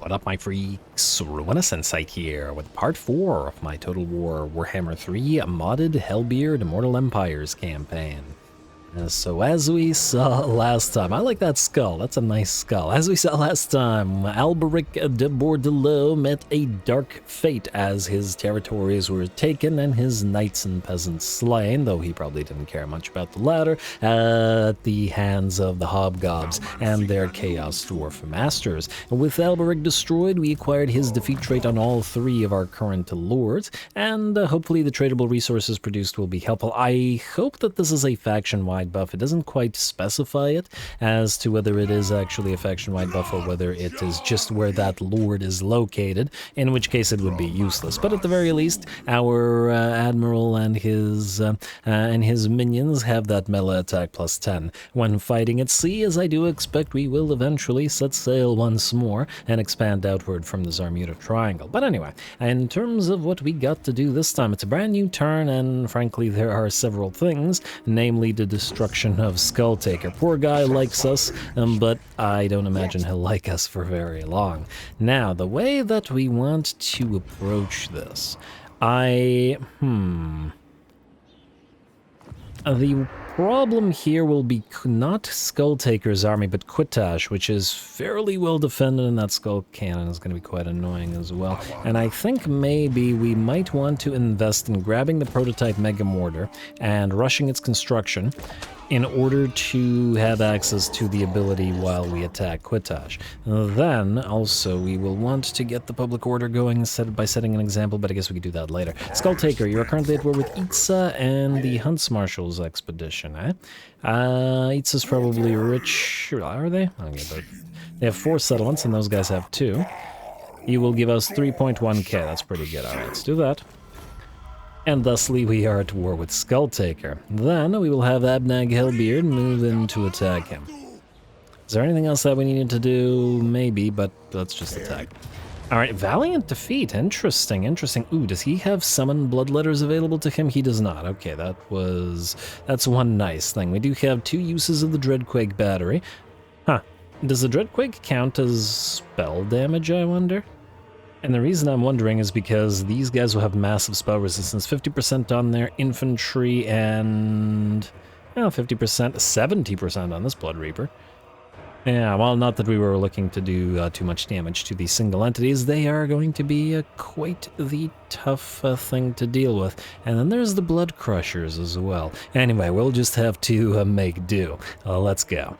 What up, my freaks? RuinusInsight here with part 4 of my Total War Warhammer 3 modded Hellbeard Immortal Empires campaign. So as we saw last time, I like that skull, that's a nice skull. As we saw last time, Alberic de Bordelot met a dark fate as his territories were taken and his knights and peasants slain, though he probably didn't care much about the latter, at the hands of the Hobgobs and their Chaos Dwarf masters. With Alberic destroyed, we acquired his defeat trait on all 3 of our current lords, and hopefully the tradable resources produced will be helpful. I hope that this is a faction-wide buff. It doesn't quite specify it as to whether it is actually a faction-wide buff or whether it is just where that lord is located, in which case it would be useless. But at the very least, our admiral and his minions have that melee attack plus 10 when fighting at sea, as I do expect we will eventually set sail once more and expand outward from the Zarmuta Triangle. But anyway, in terms of what we got to do this time, it's a brand new turn, and frankly there are several things, namely the destruction of Skulltaker. Poor guy likes us, but I don't imagine he'll like us for very long. Now, the way that we want to approach this, the problem here will be not Skulltaker's army, but Quitage, which is fairly well defended, and that Skull Cannon is going to be quite annoying as well. And I think maybe we might want to invest in grabbing the prototype Mega Mortar and rushing its construction in order to have access to the ability while we attack Quitage. Then, also, we will want to get the public order going by setting an example, but I guess we could do that later. Skulltaker, you are currently at war with Itza and the Hunts Marshal's expedition, eh? Itza's probably rich, are they? Okay, but they have 4 settlements, and those guys have 2. You will give us 3.1k, that's pretty good. Alright, let's do that. And thusly we are at war with Skulltaker. Then we will have Abnagg Hellbeard move in to attack him. Is there anything else that we needed to do? Maybe, but let's just attack. Alright, Valiant Defeat. Interesting, interesting. Ooh, does he have summon bloodletters available to him? He does not. Okay, that's one nice thing. We do have 2 uses of the DREADQUAKE battery. Huh. Does the DREADQUAKE count as spell damage, I wonder? And the reason I'm wondering is because these guys will have massive spell resistance, 50% on their infantry and 50%, 70% on this Blood Reaper. Yeah, well, not that we were looking to do too much damage to these single entities. They are going to be quite the tough thing to deal with. And then there's the Blood Crushers as well. Anyway, we'll just have to make do. Let's go.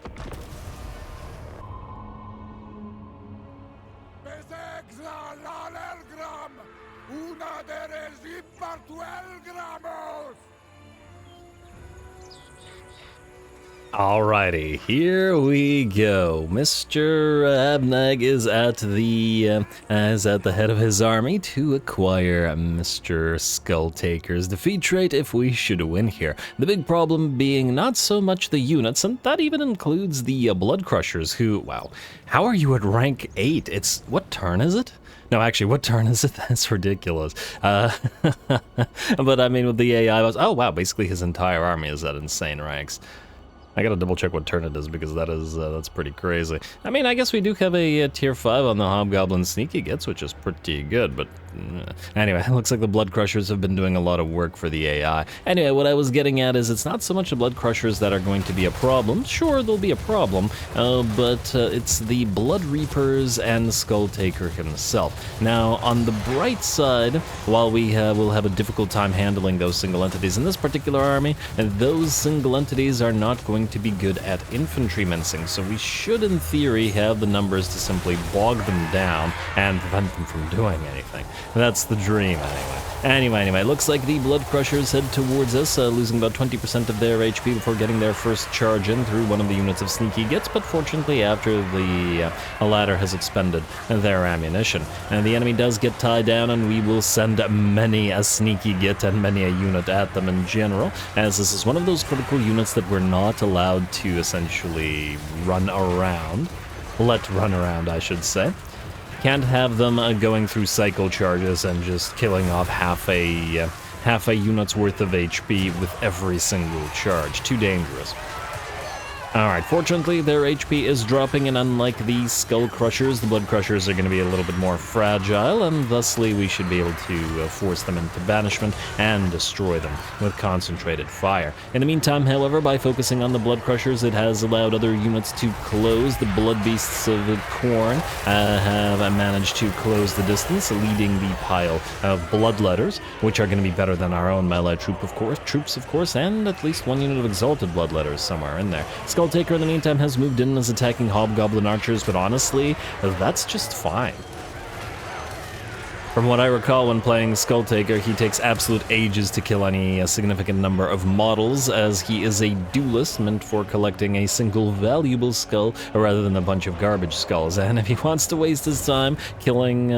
Alrighty, here we go. Mr. Abnagg is at the head of his army to acquire Mr. Skulltaker's defeat trait if we should win here. The big problem being not so much the units, and that even includes the Blood Crushers, who, wow, how are you at rank 8? What turn is it? No, actually, what turn is it? That's ridiculous. But I mean, with the AI, oh wow, basically his entire army is at insane ranks. I gotta double check what turn it is because that's pretty crazy. I mean, I guess we do have a tier 5 on the Hobgoblin Sneaky Gets, which is pretty good, but anyway, it looks like the Blood Crushers have been doing a lot of work for the AI. Anyway, what I was getting at is it's not so much the Blood Crushers that are going to be a problem. Sure, they'll be a problem, but it's the Blood Reapers and Skulltaker himself. Now, on the bright side, while we will have a difficult time handling those single entities in this particular army, and those single entities are not going to be good at infantry mincing, so we should, in theory, have the numbers to simply bog them down and prevent them from doing anything. That's the dream, anyway. Anyway, looks like the Blood Crushers head towards us, losing about 20% of their HP before getting their first charge in through one of the units of Sneaky Gets, but fortunately after the latter has expended their ammunition. And the enemy does get tied down, and we will send many a Sneaky Get and many a unit at them in general, as this is one of those critical units that we're not allowed to essentially run around. Let run around, I should say. Can't have them going through cycle charges and just killing off half a unit's worth of HP with every single charge. Too dangerous. Alright, fortunately their HP is dropping, and unlike the Skull Crushers, the Blood Crushers are going to be a little bit more fragile, and thusly we should be able to force them into banishment and destroy them with concentrated fire. In the meantime, however, by focusing on the Blood Crushers, it has allowed other units to close. The Blood Beasts of Khorne have managed to close the distance, leading the pile of Bloodletters, which are going to be better than our own melee troops, of course, and at least one unit of Exalted Bloodletters somewhere in there. Skulltaker, in the meantime, has moved in and is attacking Hobgoblin Archers, but honestly, that's just fine. From what I recall when playing Skulltaker, he takes absolute ages to kill any significant number of models, as he is a duelist meant for collecting a single valuable skull rather than a bunch of garbage skulls. And if he wants to waste his time killing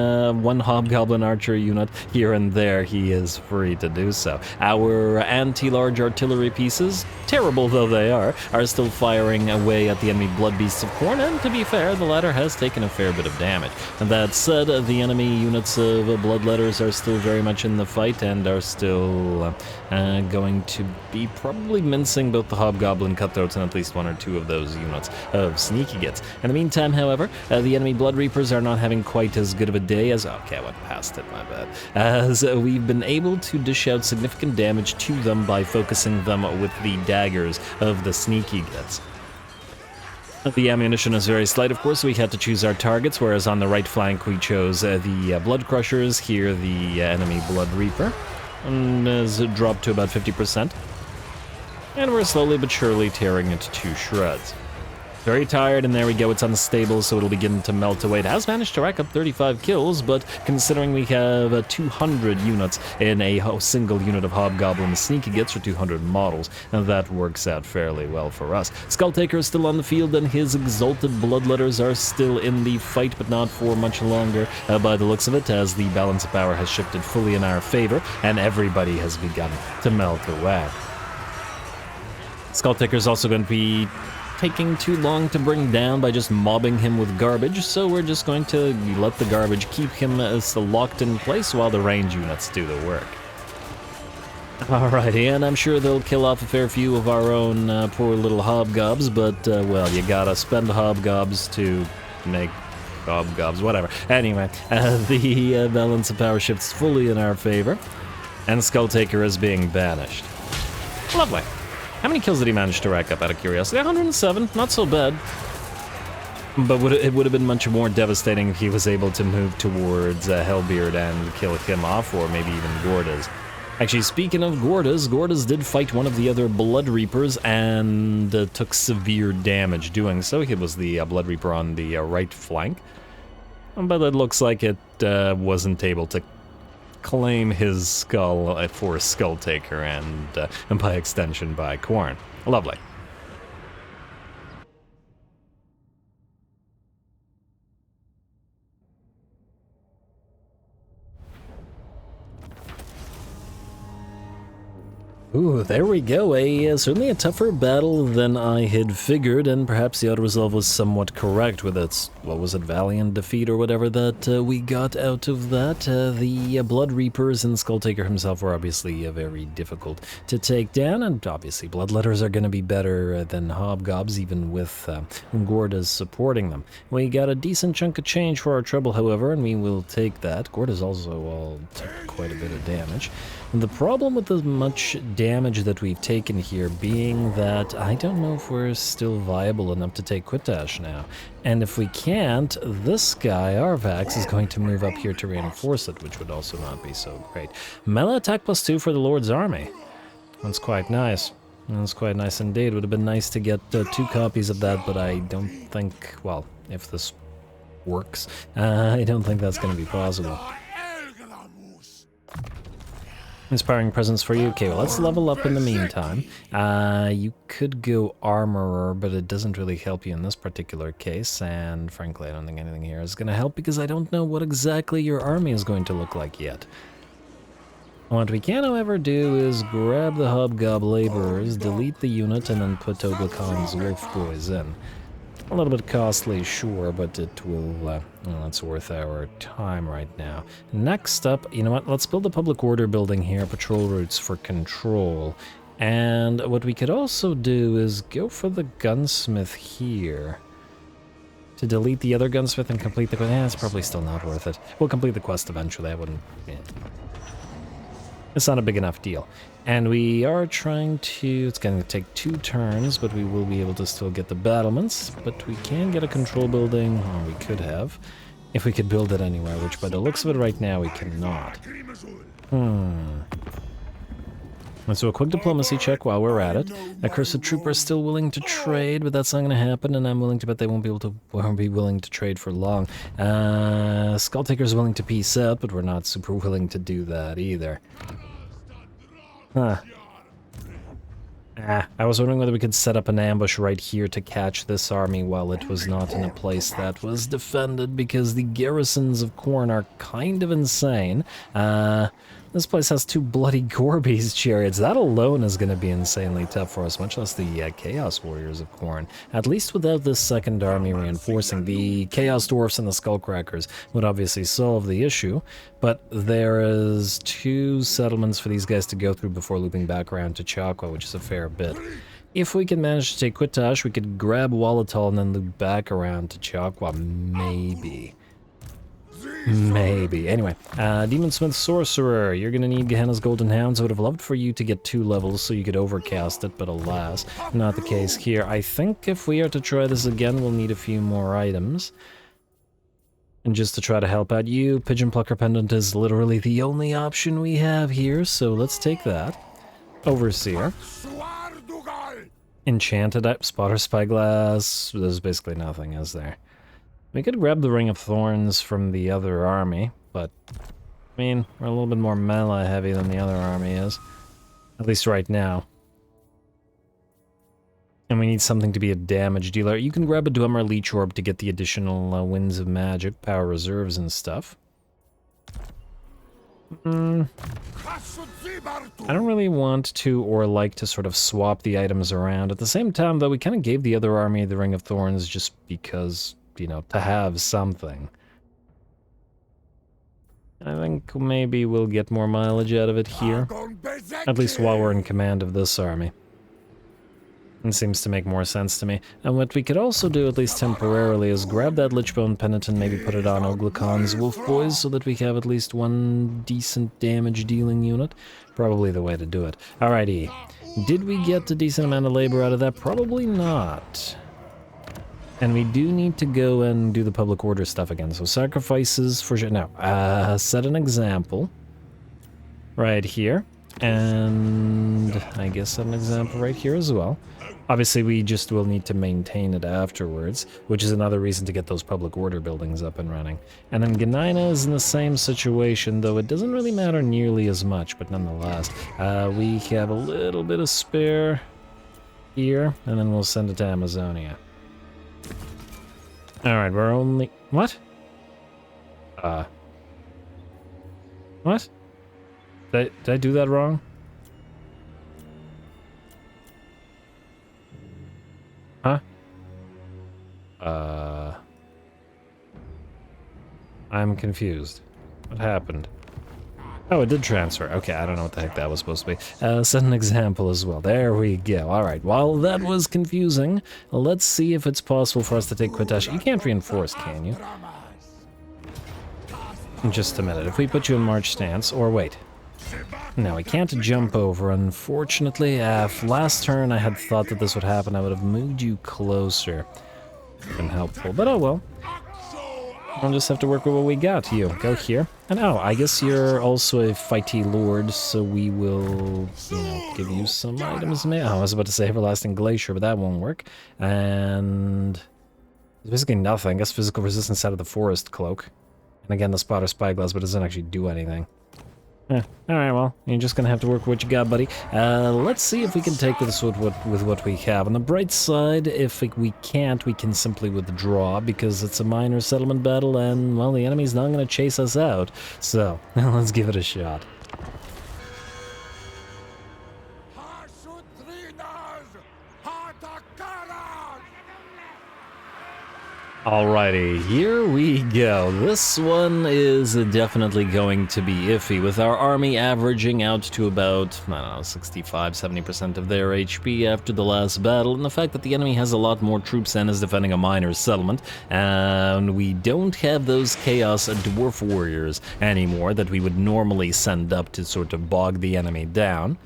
one Hobgoblin Archer unit here and there, he is free to do so. Our anti-large artillery pieces, terrible though they are still firing away at the enemy Blood Beasts of Khorne, and to be fair, the latter has taken a fair bit of damage. And that said, the enemy units of Bloodletters are still very much in the fight and are still going to be probably mincing both the Hobgoblin Cutthroats and at least one or two of those units of Sneaky Gits. In the meantime, however, the enemy Blood Reapers are not having quite as good of a day as... Okay, I went past it, my bad. As we've been able to dish out significant damage to them by focusing them with the daggers of the Sneaky Gits. The ammunition is very slight, of course, so we had to choose our targets, whereas on the right flank we chose the Blood Crushers, here the enemy Blood Reaper, and has dropped to about 50%. And we're slowly but surely tearing it to shreds. Very tired, and there we go, it's unstable, so it'll begin to melt away. It has managed to rack up 35 kills, but considering we have 200 units in a single unit of Hobgoblin Sneaky Gits, for 200 models, and that works out fairly well for us. Skulltaker is still on the field, and his Exalted Bloodletters are still in the fight, but not for much longer, by the looks of it, as the balance of power has shifted fully in our favor, and everybody has begun to melt away. Skulltaker is also going to be taking too long to bring down by just mobbing him with garbage, so we're just going to let the garbage keep him locked in place while the range units do the work. Alrighty, and I'm sure they'll kill off a fair few of our own poor little hobgobs, but, well, you gotta spend hobgobs to make hobgobs, whatever. Anyway, the balance of power shifts fully in our favor, and Skulltaker is being banished. Lovely. How many kills did he manage to rack up, out of curiosity? 107, not so bad. But it would have been much more devastating if he was able to move towards Hellbeard and kill him off, or maybe even Gordas. Actually, speaking of Gordas did fight one of the other Blood Reapers and took severe damage doing so. He was the Blood Reaper on the right flank. But it looks like it wasn't able to claim his skull for Skulltaker and by extension by Khorne. Lovely. Ooh, there we go. Certainly a tougher battle than I had figured, and perhaps the auto-resolve was somewhat correct with its, what was it, valiant defeat or whatever that we got out of that. The Blood Reapers and Skulltaker himself were obviously very difficult to take down, and obviously Bloodletters are going to be better than Hobgobs, even with Gordas supporting them. We got a decent chunk of change for our trouble, however, and we will take that. Gordas also all took quite a bit of damage. And the problem with the much damage that we've taken here being that I don't know if we're still viable enough to take Quitage now. And if we can't, this guy, Arvax, is going to move up here to reinforce it, which would also not be so great. Melee attack +2 for the Lord's army. That's quite nice. That's quite nice indeed. Would have been nice to get 2 copies of that, but I don't think, well, if this works, I don't think that's going to be possible. Inspiring presence for you. Okay, well, let's level up in the meantime. You could go Armorer, but it doesn't really help you in this particular case, and frankly, I don't think anything here is going to help because I don't know what exactly your army is going to look like yet. What we can, however, do is grab the Hobgob Laborers, delete the unit, and then put Oglacon's Wolf Boys in. A little bit costly, sure, but it will, well, it's worth our time right now. Next up, you know what, let's build a public order building here, patrol routes for control. And what we could also do is go for the gunsmith here. To delete the other gunsmith and complete the quest. It's probably still not worth it. We'll complete the quest eventually, I wouldn't... Yeah. It's not a big enough deal. And we are trying to... It's going to take 2 turns, but we will be able to still get the battlements. But we can get a control building, or we could have, if we could build it anywhere, which by the looks of it right now we cannot. Let's do a quick diplomacy check while we're at it. Accursed Trooper is still willing to trade, but that's not going to happen, and I'm willing to bet they won't be willing to trade for long. Skulltaker's willing to peace out, but we're not super willing to do that either. Huh. I was wondering whether we could set up an ambush right here to catch this army while it was not in a place that was defended, because the garrisons of Khorne are kind of insane. This place has 2 bloody Gorby's chariots. That alone is going to be insanely tough for us, much less the Chaos Warriors of Khorne. At least without this second army reinforcing. The Chaos Dwarfs and the Skullcrackers would obviously solve the issue, but there is 2 settlements for these guys to go through before looping back around to Chaqua, which is a fair bit. If we can manage to take Quitage, we could grab Wallatal and then loop back around to Chaqua, maybe. Maybe. Anyway, Demonsmith Sorcerer, you're gonna need Gehenna's Golden Hounds. I would have loved for you to get 2 levels so you could overcast it, but alas, not the case here. I think if we are to try this again, we'll need a few more items. And just to try to help out you, Pigeon Plucker Pendant is literally the only option we have here, so let's take that. Overseer. Enchanted Spotter Spyglass. There's basically nothing, is there? We could grab the Ring of Thorns from the other army, but, I mean, we're a little bit more melee heavy than the other army is. At least right now. And we need something to be a damage dealer. You can grab a Dwemer Leech Orb to get the additional Winds of Magic, power reserves and stuff. I don't really want to or like to sort of swap the items around. At the same time, though, we kind of gave the other army the Ring of Thorns just because... you know, to have something. I think maybe we'll get more mileage out of it here. At least while we're in command of this army. It seems to make more sense to me. And what we could also do, at least temporarily, is grab that Lichbone Penitent and maybe put it on Oglukon's Wolf Boys so that we have at least 1 decent damage dealing unit. Probably the way to do it. Alrighty. Did we get a decent amount of labor out of that? Probably not. And we do need to go and do the public order stuff again. So sacrifices for sure. No, set an example right here. And I guess set an example right here as well. Obviously, we just will need to maintain it afterwards, which is another reason to get those public order buildings up and running. And then Genaina is in the same situation, though it doesn't really matter nearly as much, but nonetheless. We have a little bit of spare here, and then we'll send it to Amazonia. Alright, we're only... What? What? Did I do that wrong? Huh? I'm confused. What happened? Oh, it did transfer. Okay, I don't know what the heck that was supposed to be. Set an example as well. There we go. Alright, while that was confusing, let's see if it's possible for us to take Quitage. You can't reinforce, can you? In just a minute. If we put you in march stance, or wait. No, I can't jump over, unfortunately. Last turn I had thought that this would happen. I would have moved you closer. Been helpful, but oh well. We'll just have to work with what we got. You, go here. And oh, I guess you're also a fighty lord, so we will, you know, give you some items. Oh, I was about to say Everlasting Glacier, but that won't work. And there's basically nothing. I guess physical resistance out of the Forest Cloak. And again, the Spotter Spyglass, but it doesn't actually do anything. Alright, well, you're just gonna have to work with what you got, buddy. Let's see if we can take this with what we have. On the bright side, if we can't, we can simply withdraw, because it's a minor settlement battle, and, well, the enemy's not gonna chase us out. So, let's give it a shot. Alrighty, here we go. This one is definitely going to be iffy, with our army averaging out to about, I don't know, 65-70% of their HP after the last battle, and the fact that the enemy has a lot more troops and is defending a minor settlement, and we don't have those Chaos Dwarf Warriors anymore that we would normally send up to sort of bog the enemy down.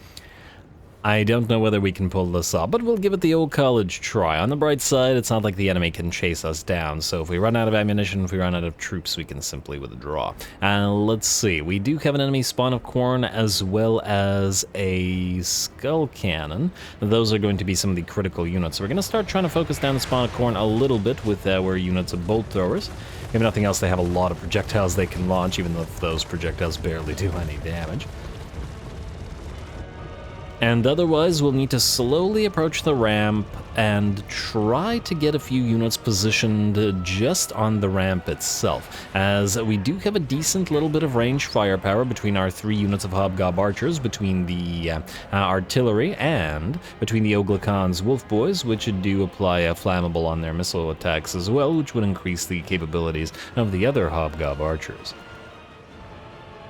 I don't know whether we can pull this off, but we'll give it the old college try. On the bright side, it's not like the enemy can chase us down, so if we run out of ammunition, if we run out of troops, we can simply withdraw. Let's see, we do have an enemy spawn of corn as well as a skull cannon. Those are going to be some of the critical units. So we're going to start trying to focus down the spawn of corn a little bit with our units of bolt throwers. If nothing else, they have a lot of projectiles they can launch, even though those projectiles barely do any damage. And otherwise, we'll need to slowly approach the ramp and try to get a few units positioned just on the ramp itself, as we do have a decent little bit of range firepower between our 3 units of Hobgob archers, between the artillery, and between the Oglakan's wolf boys, which do apply a flammable on their missile attacks as well, which would increase the capabilities of the other Hobgob archers.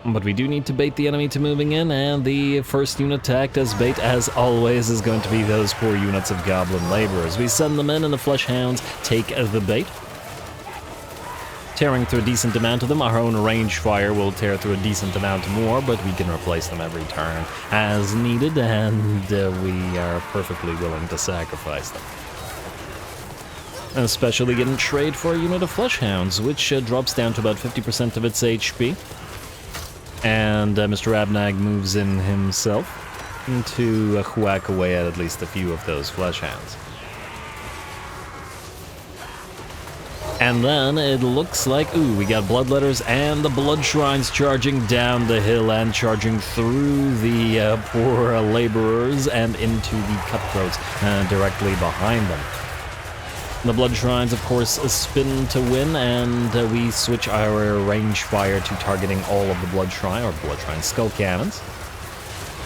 But we do need to bait the enemy to moving in, and the first unit attacked as bait, as always, is going to be those poor units of goblin laborers. We send them in, and the flesh hounds take the bait, tearing through a decent amount of them. Our own range fire will tear through a decent amount more, but we can replace them every turn as needed, and we are perfectly willing to sacrifice them. Especially getting trade for a unit of flesh hounds, which drops down to about 50% of its HP. And Mr. Abnagg moves in himself to whack away at least a few of those flesh hounds. And then it looks like, ooh, we got bloodletters and the blood shrines charging down the hill and charging through the poor laborers and into the cutthroats directly behind them. The blood shrines, of course, spin to win, and we switch our range fire to targeting all of the blood shrine skull cannons,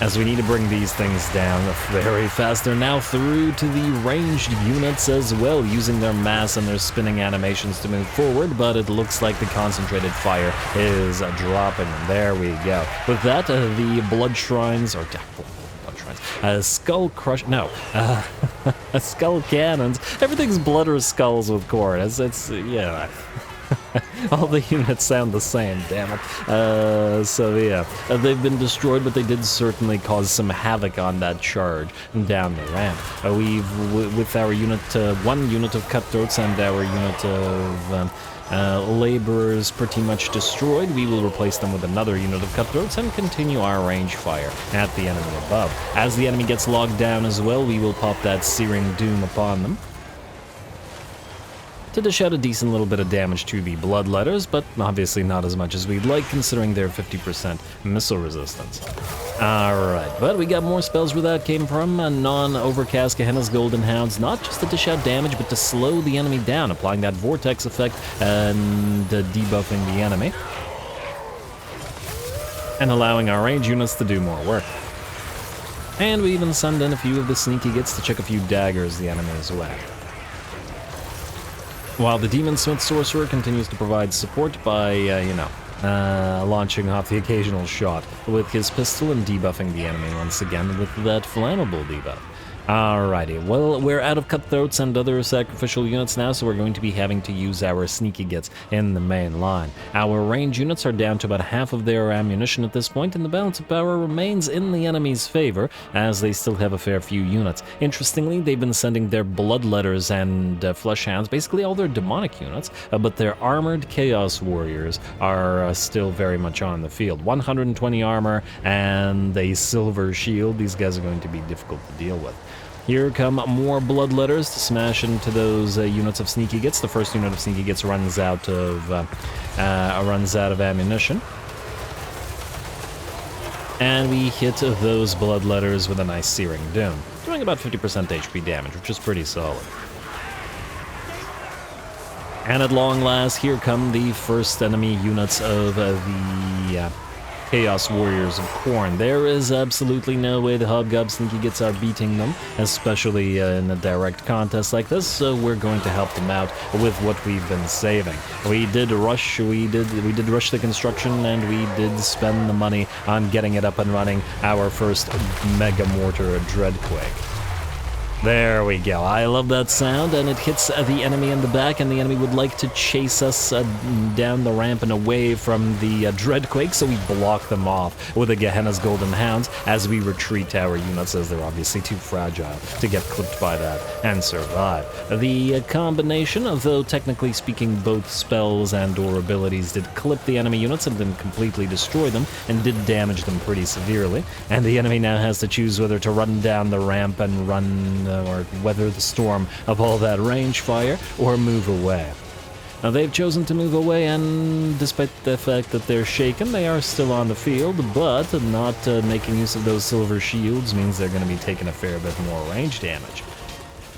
as we need to bring these things down very fast. They're now through to the ranged units as well, using their mass and their spinning animations to move forward, but it looks like the concentrated fire is dropping, and there we go. With that, the blood shrines, or skull crush, no, skull cannons. Everything's blood or skulls with corn. It's yeah. All the units sound the same, damn it. So yeah, they've been destroyed, but they did certainly cause some havoc on that charge down the ramp. With our unit, 1 unit of cutthroats and our unit of laborers pretty much destroyed, we will replace them with another unit of cutthroats and continue our range fire at the enemy above. As the enemy gets logged down as well, we will pop that Searing Doom upon them to dish out a decent little bit of damage to the bloodletters, but obviously not as much as we'd like, considering their 50% missile resistance. Alright, but we got more spells where that came from. Non-Overcast Gehenna's Golden Hounds, not just to dish out damage, but to slow the enemy down, applying that vortex effect and debuffing the enemy, and allowing our range units to do more work. And we even send in a few of the sneaky gits to check a few daggers the enemy as well. While the Demon Smith Sorcerer continues to provide support by, launching off the occasional shot with his pistol and debuffing the enemy once again with that flammable debuff. Alrighty, well, we're out of cutthroats and other sacrificial units now, so we're going to be having to use our sneaky gits in the main line. Our range units are down to about half of their ammunition at this point, and the balance of power remains in the enemy's favor, as they still have a fair few units. Interestingly, they've been sending their bloodletters and flesh hounds, basically all their demonic units, but their armored chaos warriors are still very much on the field. 120 armor and a silver shield. These guys are going to be difficult to deal with. Here come more bloodletters to smash into those units of sneaky gits. The first unit of sneaky gits runs out of ammunition, and we hit those bloodletters with a nice Searing Doom, doing about 50% HP damage, which is pretty solid. And at long last, here come the first enemy units of the Chaos Warriors of Khorne. There is absolutely no way the Hobgob Sneaky Gits are beating them, especially in a direct contest like this, so we're going to help them out with what we've been saving. We did rush the construction, and we did spend the money on getting it up and running, our first Mega Mortar DREADQUAKE. There we go. I love that sound, and it hits the enemy in the back, and the enemy would like to chase us down the ramp and away from the DREADQUAKE, so we block them off with the Gehenna's Golden Hounds as we retreat our units, as they're obviously too fragile to get clipped by that and survive. The combination, though technically speaking both spells and or abilities did clip the enemy units and then completely destroy them and did damage them pretty severely, and the enemy now has to choose whether to run down the ramp and run or weather the storm of all that range fire, or move away. Now they've chosen to move away, and despite the fact that they're shaken, they are still on the field, but not making use of those silver shields means they're going to be taking a fair bit more range damage.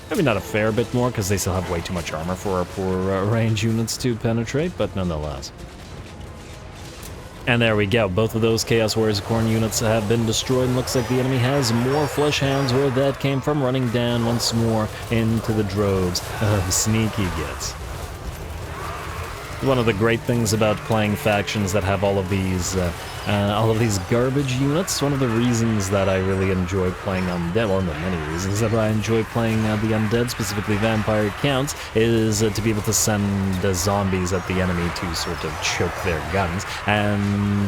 Maybe not a fair bit more, because they still have way too much armor for our poor range units to penetrate, but nonetheless. And there we go, both of those Chaos Warriors of Khorne units have been destroyed, and looks like the enemy has more Flesh Hounds where that came from, running down once more into the droves of Sneaky Gits. One of the great things about playing factions that have all of these garbage units, one of the reasons that I really enjoy playing Undead, well, not many reasons that I enjoy playing the Undead, specifically Vampire Counts, is to be able to send zombies at the enemy to sort of choke their guns, and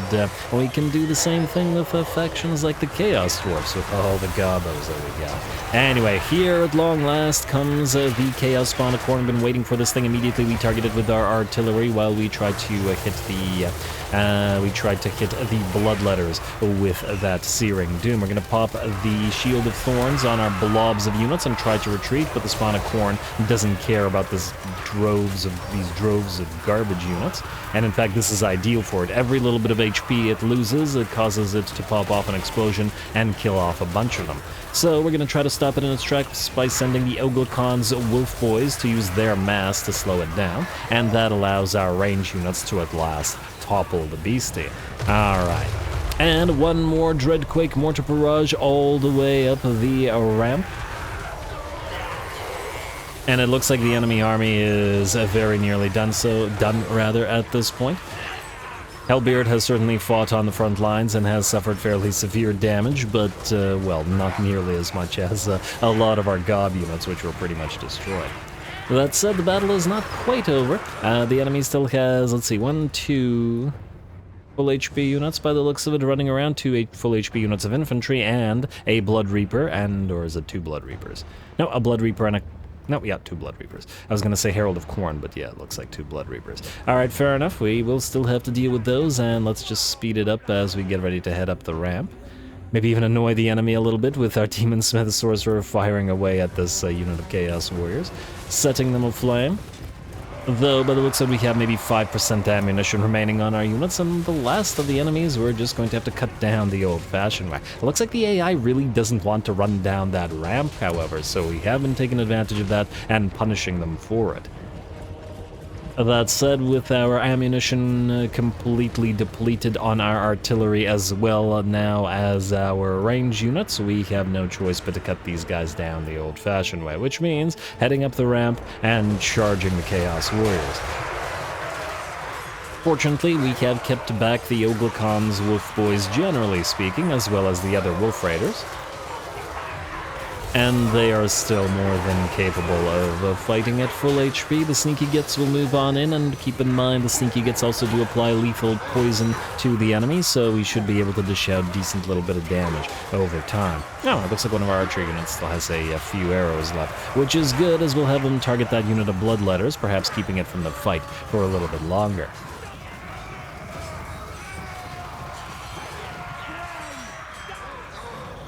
we can do the same thing with factions like the Chaos Dwarfs with all the gobos that we got. Anyway, here at long last comes the Chaos Spawn of Khorne. Been waiting for this thing. Immediately we targeted with our artillery while we tried to hit the Bloodletters with that Searing Doom. We're going to pop the Shield of Thorns on our blobs of units and try to retreat, but the Spawn of Khorne doesn't care about these droves of garbage units, and in fact this is ideal for it. Every little bit of HP it loses, it causes it to pop off an explosion and kill off a bunch of them. So we're going to try to stop it in its tracks by sending the Oglacon's Wolf Boys to use their mass to slow it down, and that allows our range units to at last topple the beastie. Alright. And one more DREADQUAKE Mortar Barrage all the way up the ramp. And it looks like the enemy army is very nearly done at this point. Hellbeard has certainly fought on the front lines and has suffered fairly severe damage, but, well, not nearly as much as a lot of our gob units, which were pretty much destroyed. That said, the battle is not quite over. The enemy still has, let's see, 2 full HP units by the looks of it running around, 2 full HP units of infantry, and a Blood Reaper, or is it 2 Blood Reapers? No, a Blood Reaper and a... No, yeah, 2 Blood Reapers. I was going to say Herald of Khorne, but yeah, it looks like 2 Blood Reapers. Alright, fair enough. We will still have to deal with those, and let's just speed it up as we get ready to head up the ramp. Maybe even annoy the enemy a little bit with our Demon Smith Sorcerer firing away at this unit of Chaos Warriors, setting them aflame. Though, by the looks of it, we have maybe 5% ammunition remaining on our units, and the last of the enemies, we're just going to have to cut down the old-fashioned way. It looks like the AI really doesn't want to run down that ramp, however, so we have been taking advantage of that and punishing them for it. That said, with our ammunition completely depleted on our artillery as well now as our range units, we have no choice but to cut these guys down the old-fashioned way, which means heading up the ramp and charging the Chaos Warriors. Fortunately, we have kept back the Oglacon's Wolf Boys, generally speaking, as well as the other Wolf Raiders. And they are still more than capable of fighting at full HP. The Sneaky Gits will move on in, and keep in mind the Sneaky Gits also do apply lethal poison to the enemy, so we should be able to dish out a decent little bit of damage over time. Oh, it looks like one of our archer units still has a few arrows left, which is good, as we'll have them target that unit of Bloodletters, perhaps keeping it from the fight for a little bit longer.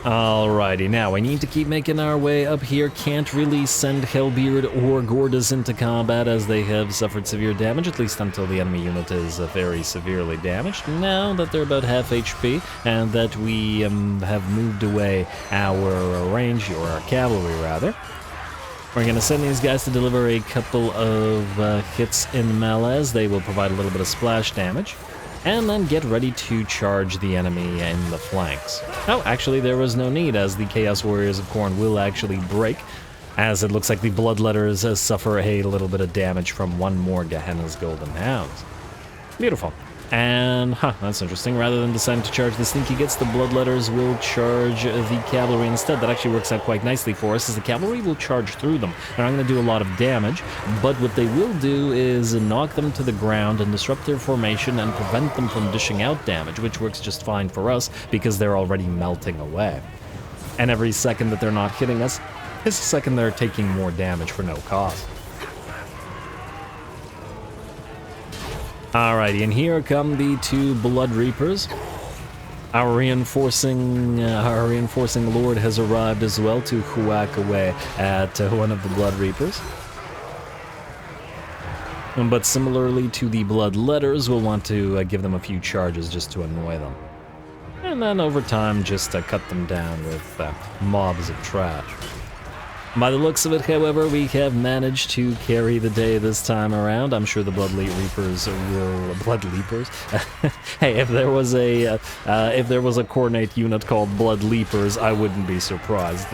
Alrighty, now I need to keep making our way up here. Can't really send Hellbeard or Gordas into combat as they have suffered severe damage, at least until the enemy unit is very severely damaged. Now that they're about half HP and that we have moved away our range, or our cavalry rather, we're going to send these guys to deliver a couple of hits in melee. They will provide a little bit of splash damage. and then get ready to charge the enemy in the flanks. Oh, actually there was no need, as the Chaos Warriors of Khorne will actually break, as it looks like the Bloodletters suffer a little bit of damage from one more Gehenna's Golden Hounds. Beautiful. And, that's interesting. Rather than deciding to charge the Sneaky Gits, the Bloodletters will charge the Cavalry instead. That actually works out quite nicely for us, as the Cavalry will charge through them. They're not going to do a lot of damage, but what they will do is knock them to the ground and disrupt their formation and prevent them from dishing out damage, which works just fine for us, because they're already melting away. And every second that they're not hitting us is a second they're taking more damage for no cost. Alrighty, and here come the two Blood Reapers. Our reinforcing Lord has arrived as well to whack away at one of the Blood Reapers. But similarly to the Bloodletters, we'll want to give them a few charges just to annoy them. And then over time, just cut them down with mobs of trash. By the looks of it, however, we have managed to carry the day this time around. I'm sure the Blood Leapers will... Blood Leapers? Hey, if there was a coordinate unit called Blood Leapers, I wouldn't be surprised.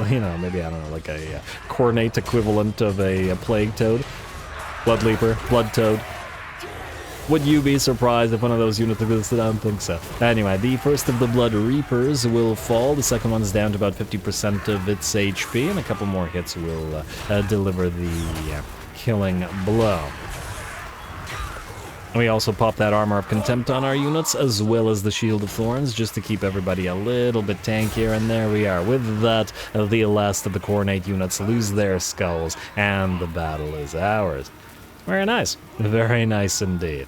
You know, maybe, I don't know, like a coordinate equivalent of a Plague Toad. Blood Leaper, Blood Toad. Would you be surprised if one of those units existed? I don't think so. Anyway, the first of the Blood Reapers will fall. The second one's down to about 50% of its HP, and a couple more hits will deliver the killing blow. We also pop that Armor of Contempt on our units, as well as the Shield of Thorns, just to keep everybody a little bit tankier, and there we are. With that, the last of the coordinate units lose their skulls, and the battle is ours. Very nice. Very nice indeed.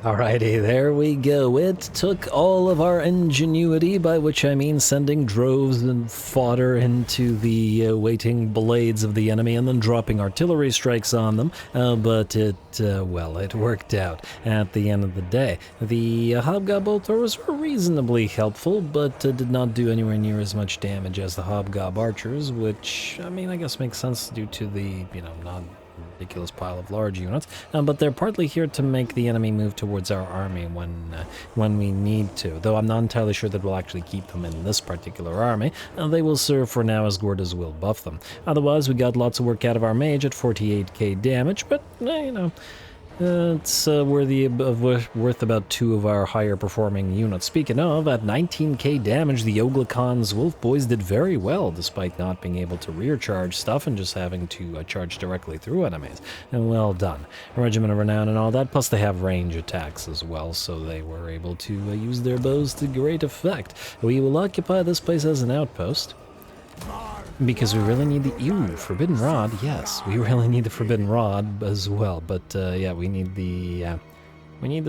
Alrighty, there we go. It took all of our ingenuity, by which I mean sending droves and fodder into the waiting blades of the enemy and then dropping artillery strikes on them, but it worked out at the end of the day. The Hobgob bolt throwers were reasonably helpful, but did not do anywhere near as much damage as the Hobgob archers, which, I mean, I guess makes sense due to the, not ridiculous pile of large units, but they're partly here to make the enemy move towards our army when we need to, though I'm not entirely sure that we'll actually keep them in this particular army. They will serve for now, as Gordas will buff them. Otherwise, we got lots of work out of our mage at 48k damage, but, it's worth about 2 of our higher performing units. Speaking of, at 19k damage, the Oglacon's Wolf Boys did very well, despite not being able to rear charge stuff and just having to charge directly through enemies. And well done. Regiment of Renown and all that, plus they have range attacks as well, so they were able to use their bows to great effect. We will occupy this place as an outpost, because we really need the... Forbidden Rod, yes. We really need the Forbidden Rod as well, but yeah, we need the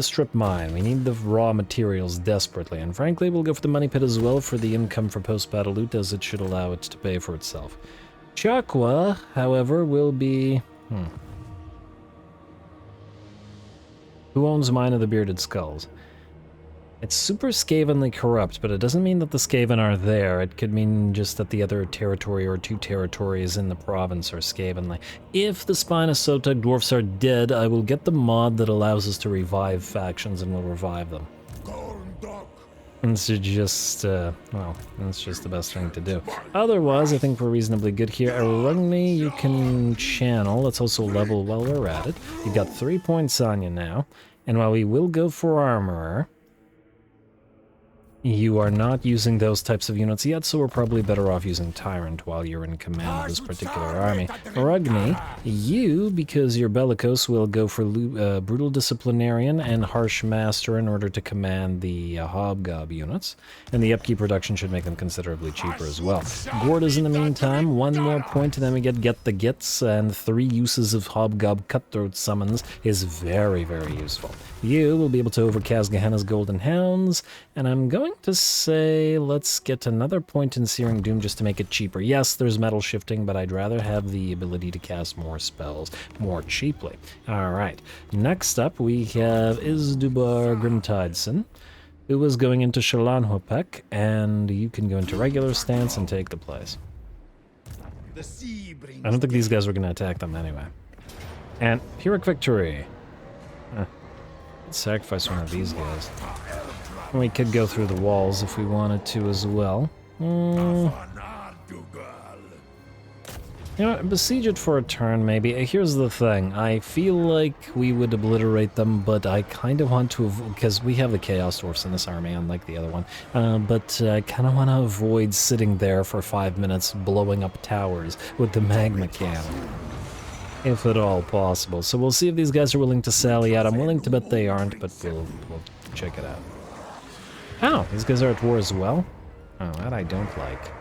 strip mine. We need the raw materials desperately, and frankly, we'll go for the money pit as well for the income for post-battle loot, as it should allow it to pay for itself. Chakwa, however, will be... Who owns Mine of the Bearded Skulls? It's super Skavenly corrupt, but it doesn't mean that the Skaven are there. It could mean just that the other territory or 2 territories in the province are Skavenly. If the Spinosotic Dwarfs are dead, I will get the mod that allows us to revive factions, and we'll revive them. It's just, that's just the best thing to do. Otherwise, I think we're reasonably good here. Arungni, you can channel. Let's also level while we're at it. You've got 3 points on you now. And while we will go for Armorer, you are not using those types of units yet, so we're probably better off using Tyrant while you're in command of this particular army. Rugni, you, because you're bellicose, will go for Brutal Disciplinarian and Harsh Master in order to command the Hobgob units, and the upkeep reduction should make them considerably cheaper as well. Gordas, in the meantime, 1 more point, and then we get the Gits, and 3 uses of Hobgob Cutthroat summons is very, very useful. You will be able to overcast Gehenna's Golden Hounds, and I'm going going to say let's get another point in Searing Doom just to make it cheaper. Yes, there's metal shifting, but I'd rather have the ability to cast more spells more cheaply. Alright, next up we have Izdubar Grimtidson, who is going into Xlanhuapec, and you can go into regular stance and take the place. I don't think these guys were going to attack them anyway. And Pyrrhic Victory. Let's sacrifice one of these guys. We could go through the walls if we wanted to as well. You know what, besiege it for a turn, maybe. Here's the thing. I feel like we would obliterate them, but I kind of want to... because we have the Chaos Dwarfs in this army, unlike the other one. But I kind of want to avoid sitting there for 5 minutes blowing up towers with the magma cannon. If at all possible. So we'll see if these guys are willing to sally out. I'm willing to bet they aren't, but we'll check it out. Oh, these guys are at war as well? Oh, that I don't like.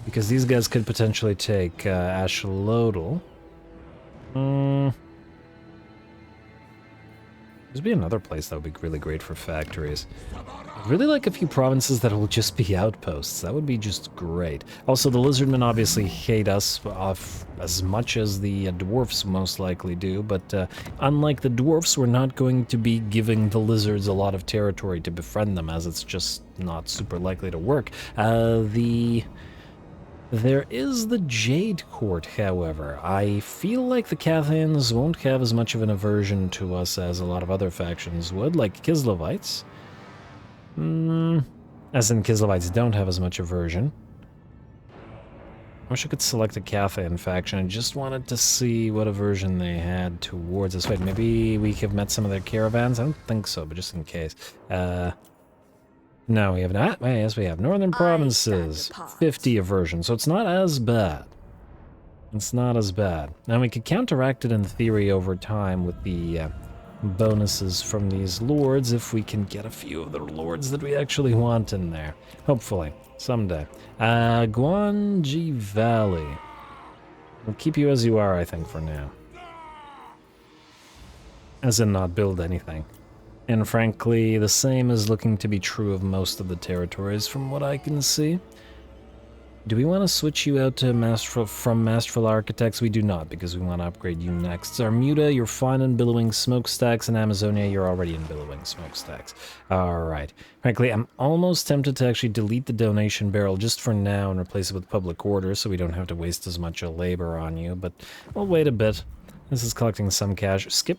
Because these guys could potentially take Ashlodal. There'd be another place that would be really great for factories. I'd really like a few provinces that will just be outposts. That would be just great. Also, the Lizardmen obviously hate us off as much as the Dwarfs most likely do, but unlike the Dwarfs, we're not going to be giving the Lizards a lot of territory to befriend them, as it's just not super likely to work. There is the Jade Court, however. I feel like the Cathans won't have as much of an aversion to us as a lot of other factions would, like Kislevites. As in, Kislevites don't have as much aversion. I wish I could select a Cathan faction. I just wanted to see what aversion they had towards us. Wait, maybe we have met some of their caravans? I don't think so, but just in case. No, we have not. Yes, we have. Northern Provinces, 50 aversion, so it's not as bad. It's not as bad. Now, we could counteract it in theory over time with the bonuses from these lords if we can get a few of the lords that we actually want in there. Hopefully, someday. Guanji Valley. We'll keep you as you are, I think, for now. As in not build anything. And frankly, the same is looking to be true of most of the territories from what I can see. Do we want to switch you out to from Masterful Architects? We do not, because we want to upgrade you next. Zarmuda, you're fine in billowing smokestacks, and Amazonia, you're already in billowing smokestacks. Alright. Frankly, I'm almost tempted to actually delete the donation barrel just for now and replace it with public order so we don't have to waste as much labor on you, but we'll wait a bit. This is collecting some cash. Skip.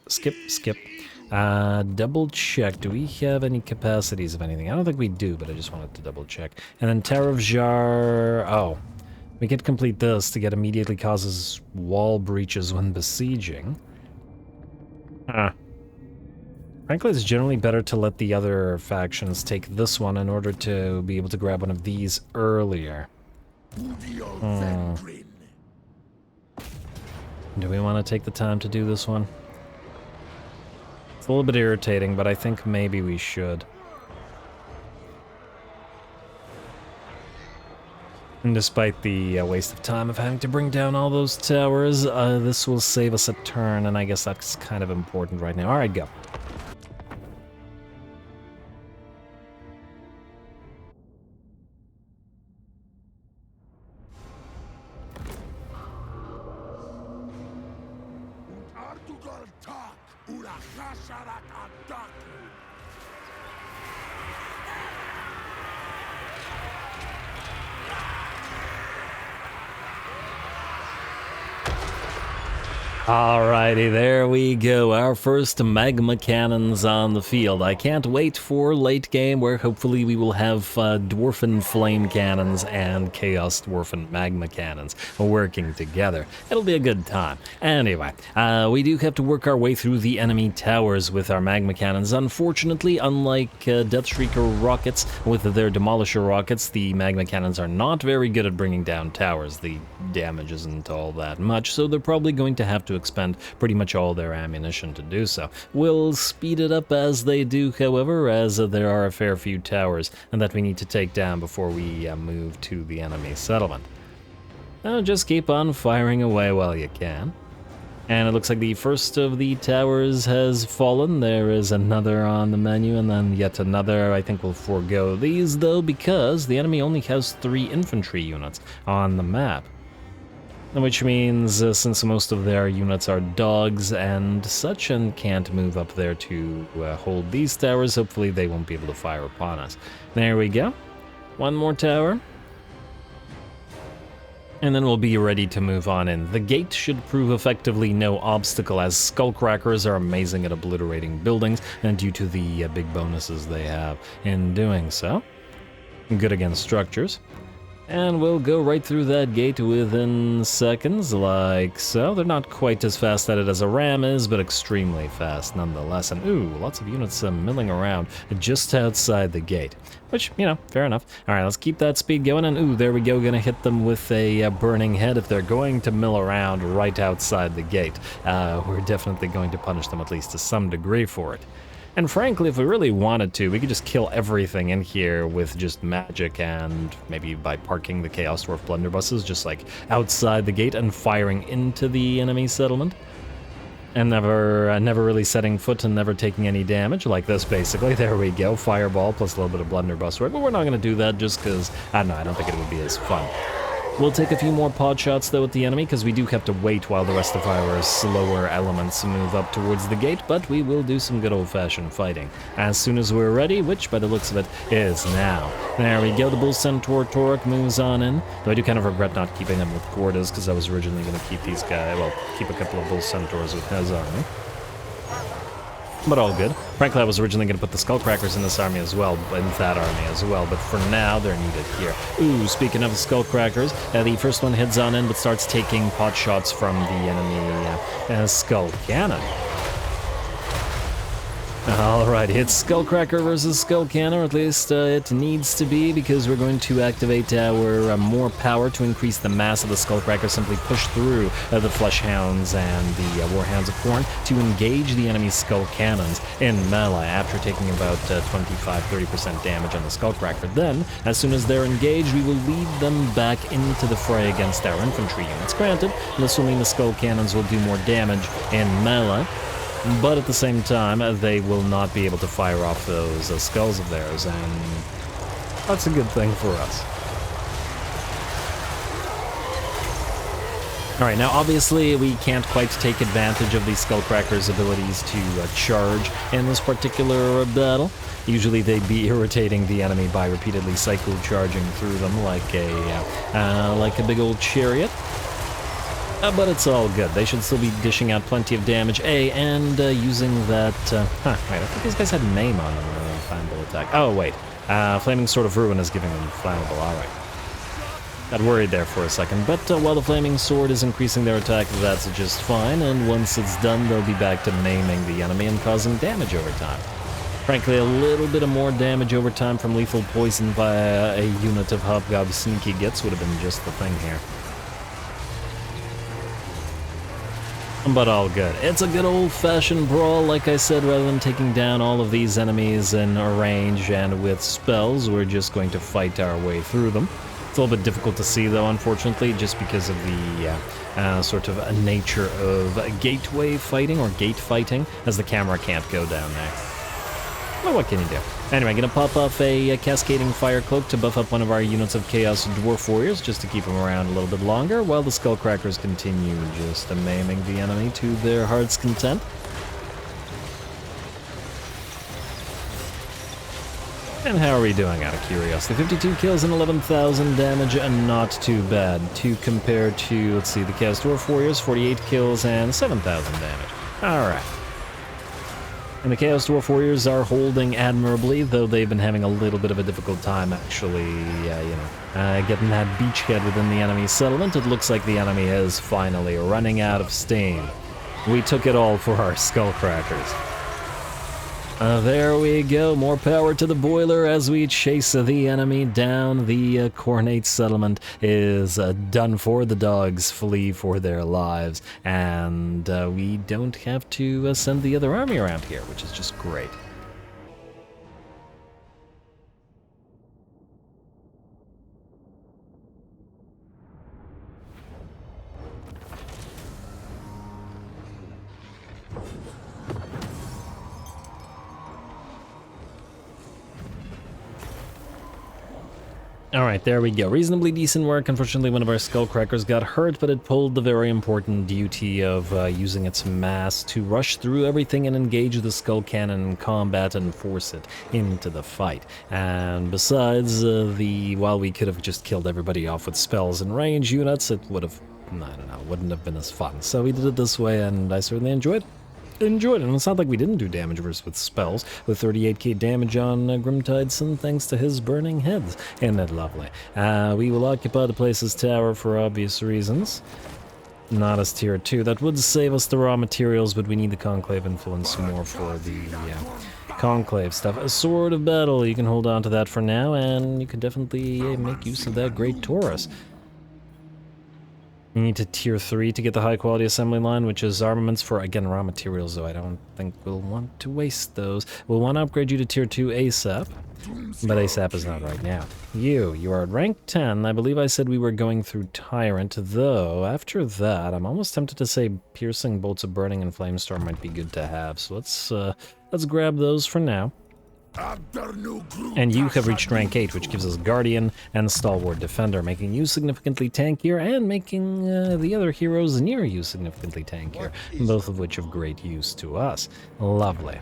Double check. Do we have any capacities of anything? I don't think we do, but I just wanted to double check. And then Tower of Jar... Oh. We could complete this to get immediately causes wall breaches when besieging. Frankly, it's generally better to let the other factions take this one in order to be able to grab one of these earlier. Do we want to take the time to do this one? It's a little bit irritating, but I think maybe we should. And despite the waste of time of having to bring down all those towers, this will save us a turn, and I guess that's kind of important right now. Alright, go. Alrighty, there we go. Our first magma cannons on the field. I can't wait for late game where hopefully we will have Dwarfen flame cannons and Chaos Dwarfen magma cannons working together. It'll be a good time. Anyway, we do have to work our way through the enemy towers with our magma cannons. Unfortunately, unlike Deathshrieker rockets with their Demolisher rockets, the magma cannons are not very good at bringing down towers. The damage isn't all that much, so they're probably going to have to expend pretty much all their ammunition to do so. We'll speed it up as they do, however, as there are a fair few towers and that we need to take down before we move to the enemy settlement. Just keep on firing away while you can. And it looks like the first of the towers has fallen. There is another on the menu, and then yet another. I think we'll forego these, though, because the enemy only has 3 infantry units on the map. Which means, since most of their units are dogs and such, and can't move up there to hold these towers, hopefully they won't be able to fire upon us. There we go. One more tower. And then we'll be ready to move on in. The gate should prove effectively no obstacle, as skullcrackers are amazing at obliterating buildings, and due to the big bonuses they have in doing so. Good against structures. And we'll go right through that gate within seconds, like so. They're not quite as fast at it as a ram is, but extremely fast nonetheless. And ooh, lots of units milling around just outside the gate. Which, you know, fair enough. Alright, let's keep that speed going, and ooh, there we go, gonna hit them with a burning head. If they're going to mill around right outside the gate, we're definitely going to punish them at least to some degree for it. And frankly, if we really wanted to, we could just kill everything in here with just magic, and maybe by parking the Chaos Dwarf blunderbusses just like outside the gate and firing into the enemy settlement. And never really setting foot and never taking any damage, like this basically. There we go, fireball plus a little bit of blunderbuss work, but we're not going to do that just because, I don't know, I don't think it would be as fun. We'll take a few more pod shots though at the enemy, because we do have to wait while the rest of our slower elements move up towards the gate, but we will do some good old-fashioned fighting as soon as we're ready, which by the looks of it is now. There we go, the Bull Centaur Torque moves on in, though I do kind of regret not keeping them with Gordas, because I was originally going to keep these guys, well, keep a couple of Bull Centaurs with his army. But all good. Frankly, I was originally going to put the Skullcrackers in this army as well, in that army as well, but for now, they're needed here. Ooh, speaking of the Skullcrackers, the first one heads on in, but starts taking pot shots from the enemy Skull Cannon. Alright, it's Skullcracker versus Skull Cannon, or at least it needs to be, because we're going to activate our more power to increase the mass of the Skullcracker, simply push through the Flesh Hounds and the Warhounds of Khorne to engage the enemy Skull Cannons in melee after taking about 25-30% damage on the Skullcracker. Then, as soon as they're engaged, we will lead them back into the fray against our infantry units. Granted, this will mean the Skull Cannons will do more damage in melee, but at the same time, they will not be able to fire off those skulls of theirs, and that's a good thing for us. Alright, now obviously we can't quite take advantage of the Skullcracker's abilities to charge in this particular battle. Usually they'd be irritating the enemy by repeatedly cyclo-charging through them like a big old chariot. But it's all good. They should still be dishing out plenty of damage, and using that... wait, I think these guys had Maim on them rather than Flammable Attack. Oh, wait. Flaming Sword of Ruin is giving them Flammable, alright. Got worried there for a second, but while the Flaming Sword is increasing their attack, that's just fine, and once it's done, they'll be back to maiming the enemy and causing damage over time. Frankly, a little bit of more damage over time from lethal poison via a unit of Hobgob Sneaky Gits would have been just the thing here. But all good. It's a good old-fashioned brawl, like I said, rather than taking down all of these enemies in a range and with spells, we're just going to fight our way through them. It's a little bit difficult to see, though, unfortunately, just because of the sort of a nature of gateway fighting, or gate fighting, as the camera can't go down there. Well, what can you do? Anyway, gonna pop off a Cascading Fire Cloak to buff up one of our units of Chaos Dwarf Warriors, just to keep them around a little bit longer, while the Skullcrackers continue just maiming the enemy to their heart's content. And how are we doing, out of curiosity? 52 kills and 11,000 damage, and not too bad, to compare to, let's see, the Chaos Dwarf Warriors, 48 kills and 7,000 damage. Alright. And the Chaos Dwarf Warriors are holding admirably, though they've been having a little bit of a difficult time actually, getting that beachhead within the enemy settlement. It looks like the enemy is finally running out of steam. We took it all for our Skullcrackers. There we go, more power to the boiler as we chase the enemy down. The Khornate settlement is done for. The dogs flee for their lives, and we don't have to send the other army around here, which is just great. Alright, there we go. Reasonably decent work. Unfortunately, one of our skullcrackers got hurt, but it pulled the very important duty of using its mass to rush through everything and engage the skull cannon in combat and force it into the fight. And besides, while we could have just killed everybody off with spells and range units, it would have, I don't know, wouldn't have been as fun. So we did it this way, and I certainly enjoyed it. And it's not like we didn't do damage versus with spells, with 38k damage on Grimtidson thanks to his burning heads. Isn't that lovely? We will occupy the place's tower for obvious reasons. Not as tier 2. That would save us the raw materials, but we need the Conclave influence more for the Conclave stuff. A Sword of Battle, you can hold on to that for now, and you can definitely make use of that Great Taurus. You need to tier 3 to get the high quality assembly line, which is armaments for, again, raw materials, though I don't think we'll want to waste those. We'll want to upgrade you to tier 2 ASAP, but ASAP is not right now. You are at rank 10. I believe I said we were going through Tyrant, though after that, I'm almost tempted to say Piercing Bolts of Burning and Flamestorm might be good to have, so let's grab those for now. And you have reached rank 8, which gives us Guardian and Stalwart Defender, making you significantly tankier and making the other heroes near you significantly tankier, both of which of great use to us. Lovely.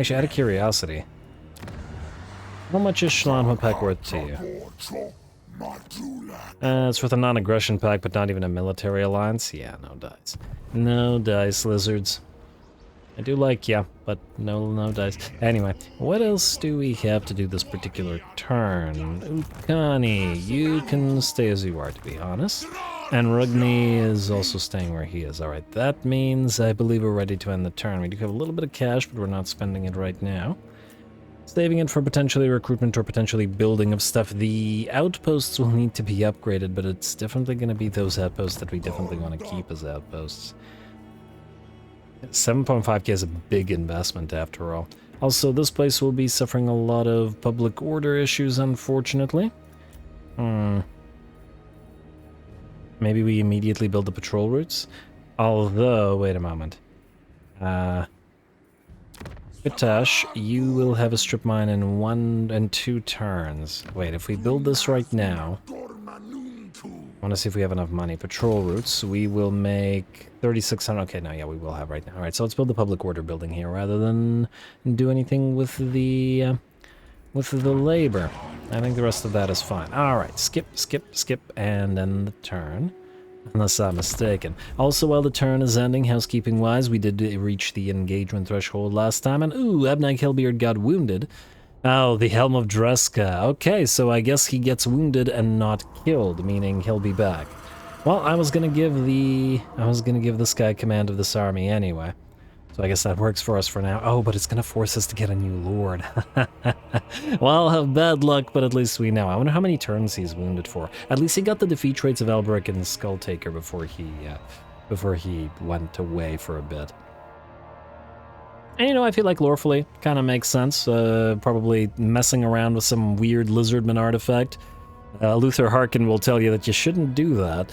Actually, out of curiosity, how much is Xlanhuapec worth to you? It's worth a non-aggression pack, but not even a military alliance? Yeah, no dice. No dice, lizards. I do like ya, but no dice. Anyway, what else do we have to do this particular turn? Ukani, you can stay as you are, to be honest. And Rugni is also staying where he is. Alright, that means I believe we're ready to end the turn. We do have a little bit of cash, but we're not spending it right now. Saving it for potentially recruitment or potentially building of stuff. The outposts will need to be upgraded, but it's definitely going to be those outposts that we definitely want to keep as outposts. 7.5k is a big investment after all. Also, this place will be suffering a lot of public order issues, unfortunately. Maybe we immediately build the patrol routes? Although, wait a moment. Quitage, you will have a strip mine in 1 and 2 turns. Wait, if we build this right now... I want to see if we have enough money. Patrol routes, we will make 3,600. Okay, no, yeah, we will have right now. All right, so let's build the public order building here rather than do anything with the labor. I think the rest of that is fine. All right, skip, and end the turn, unless I'm mistaken. Also, while the turn is ending, housekeeping-wise, we did reach the engagement threshold last time, and ooh, Abnagg Hellbeard got wounded. Oh, the Helm of Dreska. Okay, so I guess he gets wounded and not killed, meaning he'll be back. Well, I was gonna give this guy command of this army anyway. So I guess that works for us for now. Oh, but it's gonna force us to get a new lord. Well, I'll have bad luck, but at least we know. I wonder how many turns he's wounded for. At least he got the defeat traits of Alberic and Skulltaker before he went away for a bit. And, you know, I feel like lorefully kind of makes sense. Probably messing around with some weird lizardman artifact. Luther Harkin will tell you that you shouldn't do that.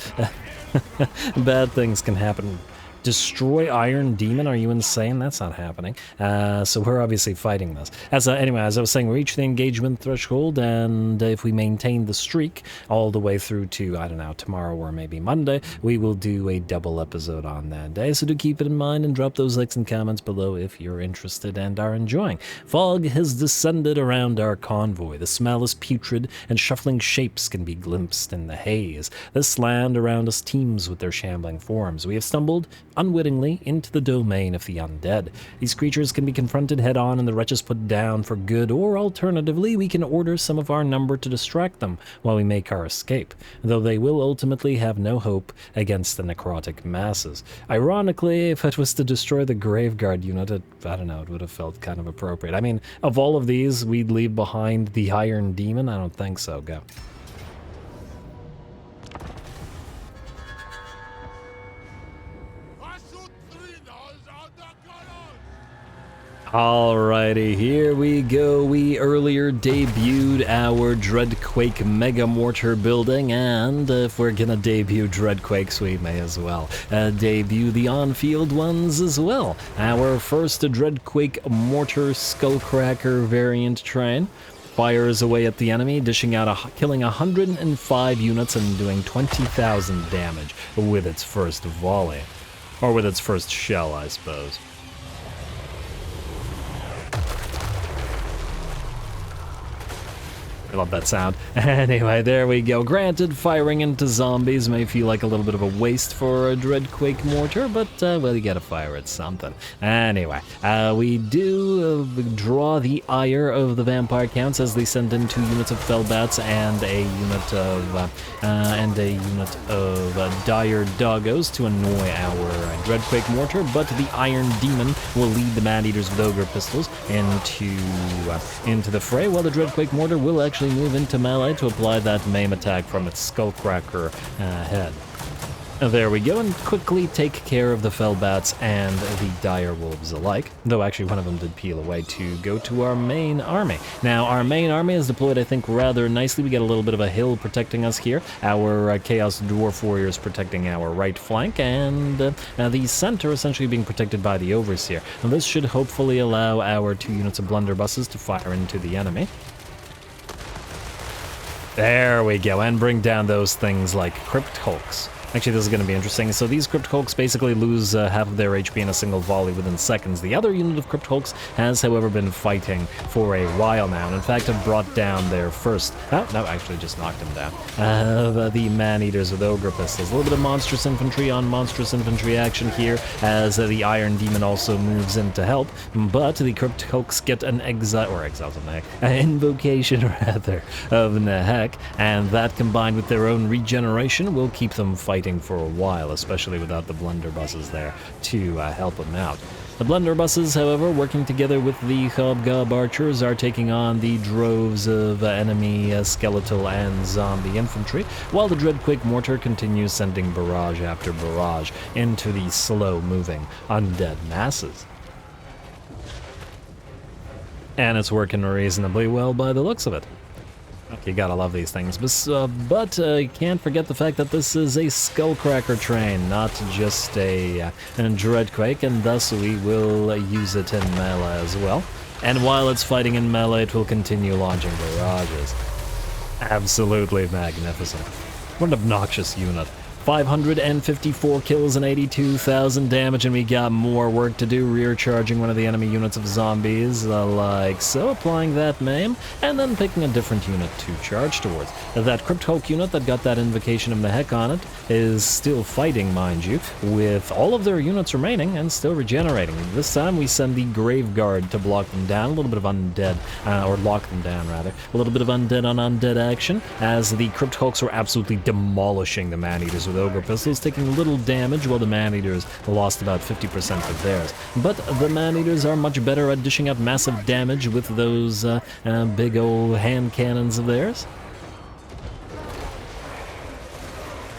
Bad things can happen. Destroy Iron Demon? Are you insane? That's not happening. So we're obviously fighting this. Anyway, as I was saying, we reached the engagement threshold, and if we maintain the streak all the way through to, I don't know, tomorrow or maybe Monday, we will do a double episode on that day. So do keep it in mind and drop those likes and comments below if you're interested and are enjoying. Fog has descended around our convoy. The smell is putrid, and shuffling shapes can be glimpsed in the haze. This land around us teems with their shambling forms. We have stumbled unwittingly into the domain of the undead. These creatures can be confronted head-on and the wretches put down for good, or alternatively, we can order some of our number to distract them while we make our escape, though they will ultimately have no hope against the necrotic masses. Ironically, if it was to destroy the Graveguard unit, I don't know, it would have felt kind of appropriate. I mean, of all of these, we'd leave behind the Iron Demon? I don't think so. Go. Alrighty, here we go. We earlier debuted our DREADQUAKE Mega Mortar building, and if we're gonna debut DREADQUAKEs, we may as well debut the on-field ones as well. Our first DREADQUAKE Mortar Skullcracker variant train. fires away at the enemy, dishing out killing 105 units and doing 20,000 damage with its first volley. Or with its first shell, I suppose. I love that sound. Anyway, there we go. Granted, firing into zombies may feel like a little bit of a waste for a DREADQUAKE mortar, but, well, you gotta fire at something. Anyway, we do draw the ire of the vampire counts as they send in 2 units of Fellbats and a unit of dire doggos to annoy our DREADQUAKE mortar, but the Iron Demon will lead the Man-Eaters with Ogre Pistols into the fray, while the DREADQUAKE mortar will actually move into melee to apply that maim attack from its Skullcracker head. There we go, and quickly take care of the Fellbats and the dire wolves alike, though actually one of them did peel away to go to our main army. Now, our main army is deployed, I think, rather nicely. We get a little bit of a hill protecting us here, our Chaos Dwarf Warriors protecting our right flank, and the center essentially being protected by the Overseer. Now, this should hopefully allow our 2 units of blunderbusses to fire into the enemy. There we go, and bring down those things like Crypt Hulks. Actually, this is going to be interesting. So these Crypt Hulks basically lose half of their HP in a single volley within seconds. The other unit of Crypt Hulks has, however, been fighting for a while now, and in fact have brought down their first... Oh, no, actually just knocked him down. The Man-Eaters with Ogre Pistols. A little bit of Monstrous Infantry on Monstrous Infantry action here, as the Iron Demon also moves in to help, but the Crypt Hulks get an invocation, rather, of Nehek, and that combined with their own regeneration will keep them fighting for a while, especially without the blunderbusses there to help them out. The blunderbusses, however, working together with the Hobgob archers, are taking on the droves of enemy skeletal and zombie infantry, while the DREADQUAKE mortar continues sending barrage after barrage into the slow-moving undead masses. And it's working reasonably well by the looks of it. You gotta love these things, but you can't forget the fact that this is a Skullcracker train, not just a DREADQUAKE, and thus we will use it in melee as well. And while it's fighting in melee, it will continue launching barrages. Absolutely magnificent. What an obnoxious unit. 554 kills and 82,000 damage, and we got more work to do rear charging one of the enemy units of zombies, like so, applying that maim, and then picking a different unit to charge towards. That Crypt Hulk unit that got that Invocation of Nehek on it is still fighting, mind you, with all of their units remaining and still regenerating. This time we send the Grave Guard to block them down, a little bit of undead, or lock them down rather, a little bit of undead on undead action, as the Crypt Hulks were absolutely demolishing the Man-Eaters with Ogre Pistols, taking little damage while the Man-Eaters lost about 50% of theirs. But the Man-Eaters are much better at dishing out massive damage with those big old hand cannons of theirs.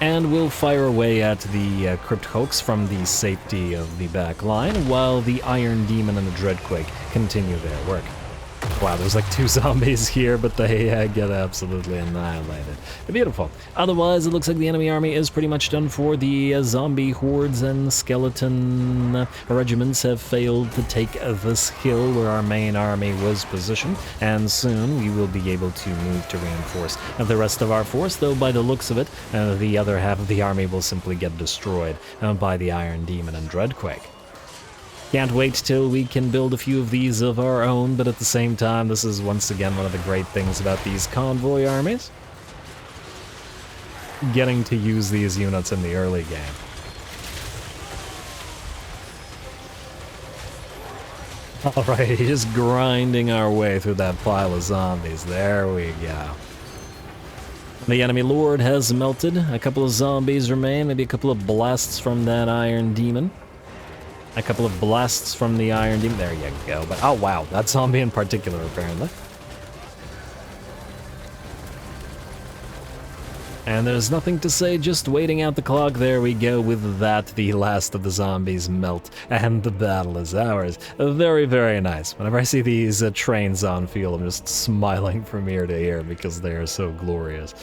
And we'll fire away at the Crypt Hulks from the safety of the back line, while the Iron Demon and the DREADQUAKE continue their work. Wow, there's like 2 zombies here, but they get absolutely annihilated. Beautiful. Otherwise, it looks like the enemy army is pretty much done for. The zombie hordes and skeleton regiments have failed to take this hill where our main army was positioned, and soon we will be able to move to reinforce the rest of our force, though by the looks of it, the other half of the army will simply get destroyed by the Iron Demon and DREADQUAKE. Can't wait till we can build a few of these of our own, but at the same time, this is once again one of the great things about these convoy armies. Getting to use these units in the early game. Alright, just grinding our way through that pile of zombies. There we go. The enemy lord has melted. A couple of zombies remain, maybe a couple of blasts from that Iron Demon. A couple of blasts from the Iron Demon. There you go. But oh wow, that zombie in particular, apparently. And there's nothing to say, just waiting out the clock. There we go. With that, the last of the zombies melt, and the battle is ours. Very, very nice. Whenever I see these trains on field, I'm just smiling from ear to ear because they are so glorious.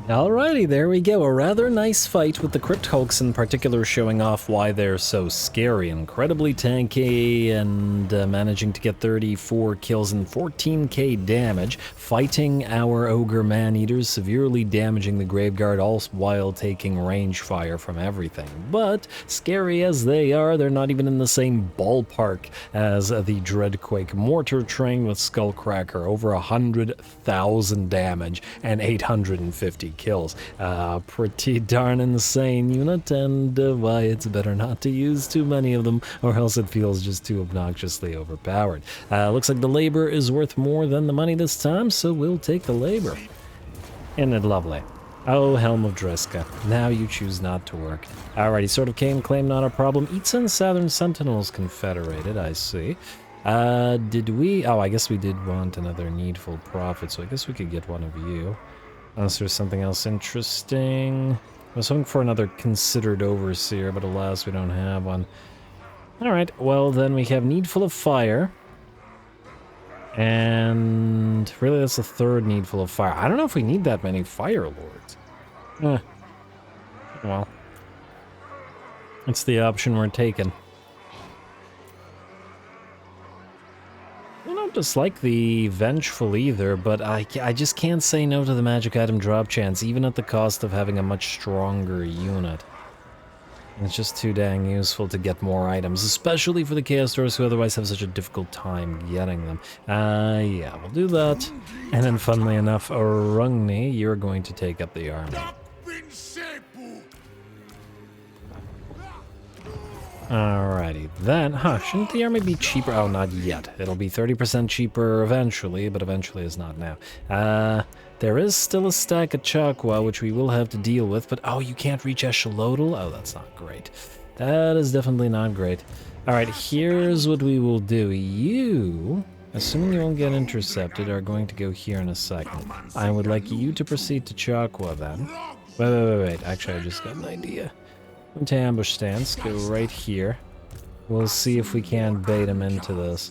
Alrighty, there we go. A rather nice fight with the Crypt Hulks in particular, showing off why they're so scary. Incredibly tanky and managing to get 34 kills and 14k damage, fighting our Ogre Man-Eaters, severely damaging the Graveguard, all while taking range fire from everything. But, scary as they are, they're not even in the same ballpark as the DREADQUAKE Mortar Train with Skullcracker, over 100,000 damage and 850 kills. Pretty darn insane unit, and why it's better not to use too many of them, or else it feels just too obnoxiously overpowered. Looks like the labor is worth more than the money this time, so we'll take the labor. Isn't it lovely? Oh, Helm of Driska, now you choose not to work. Alrighty, Sword of Cain, claim not a problem. Eats and Southern Sentinels Confederated, I see. Did we? Oh, I guess we did want another Needful Prophet, so I guess we could get one of you. Unless there's something else interesting. I was hoping for another Considered Overseer, but alas, we don't have one. Alright, well then we have Needful of Fire. And really that's the third Needful of Fire. I don't know if we need that many Fire Lords. Well. It's the option we're taking. I don't dislike the Vengeful either, but I just can't say no to the magic item drop chance, even at the cost of having a much stronger unit. And it's just too dang useful to get more items, especially for the Chaos Dwarfs who otherwise have such a difficult time getting them. Yeah, we'll do that. And then funnily enough, Rungni, you're going to take up the army. Alrighty, then, shouldn't the army be cheaper? Oh, not yet. It'll be 30% cheaper eventually, but eventually is not now. There is still a stack of Chakwa, which we will have to deal with, but oh, you can't reach Eshelodal? Oh, that's not great. That is definitely not great. Alright, here's what we will do. You, assuming you won't get intercepted, are going to go here in a second. I would like you to proceed to Chakwa then. Wait. Actually, I just got an idea. Into ambush stance, go right here. We'll see if we can bait him into this.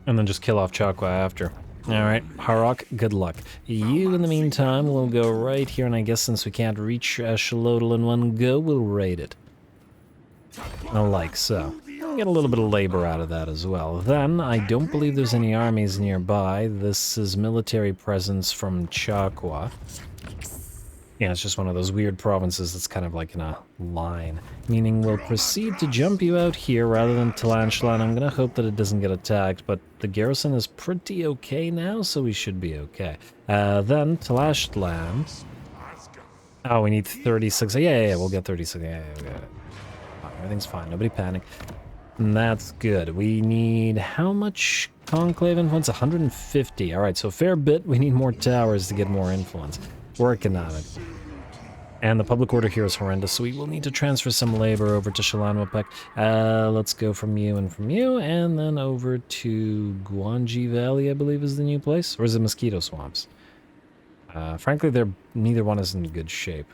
And then just kill off Chakwa after. Alright, Harok, good luck. You, in the meantime, will go right here, and I guess since we can't reach Eshelodal in one go, we'll raid it. Like so. We'll get a little bit of labor out of that as well. Then, I don't believe there's any armies nearby. This is military presence from Chakwa. Yeah, it's just one of those weird provinces that's kind of like in a line. Meaning we'll proceed to jump you out here rather than Talanshlan. I'm gonna hope that it doesn't get attacked, but the garrison is pretty okay now, so we should be okay. Then Talashlan. Oh, we need 36. Yeah, we'll get 36. Yeah, we got it. Everything's fine, nobody panic. And that's good. We need how much conclave influence? 150. Alright, so a fair bit. We need more towers to get more influence. Working on it. And the public order here is horrendous, so we will need to transfer some labor over to Xlanhuapec. Let's go from you, and then over to Guanji Valley, I believe is the new place. Or is it Mosquito Swamps? Frankly, neither one is in good shape.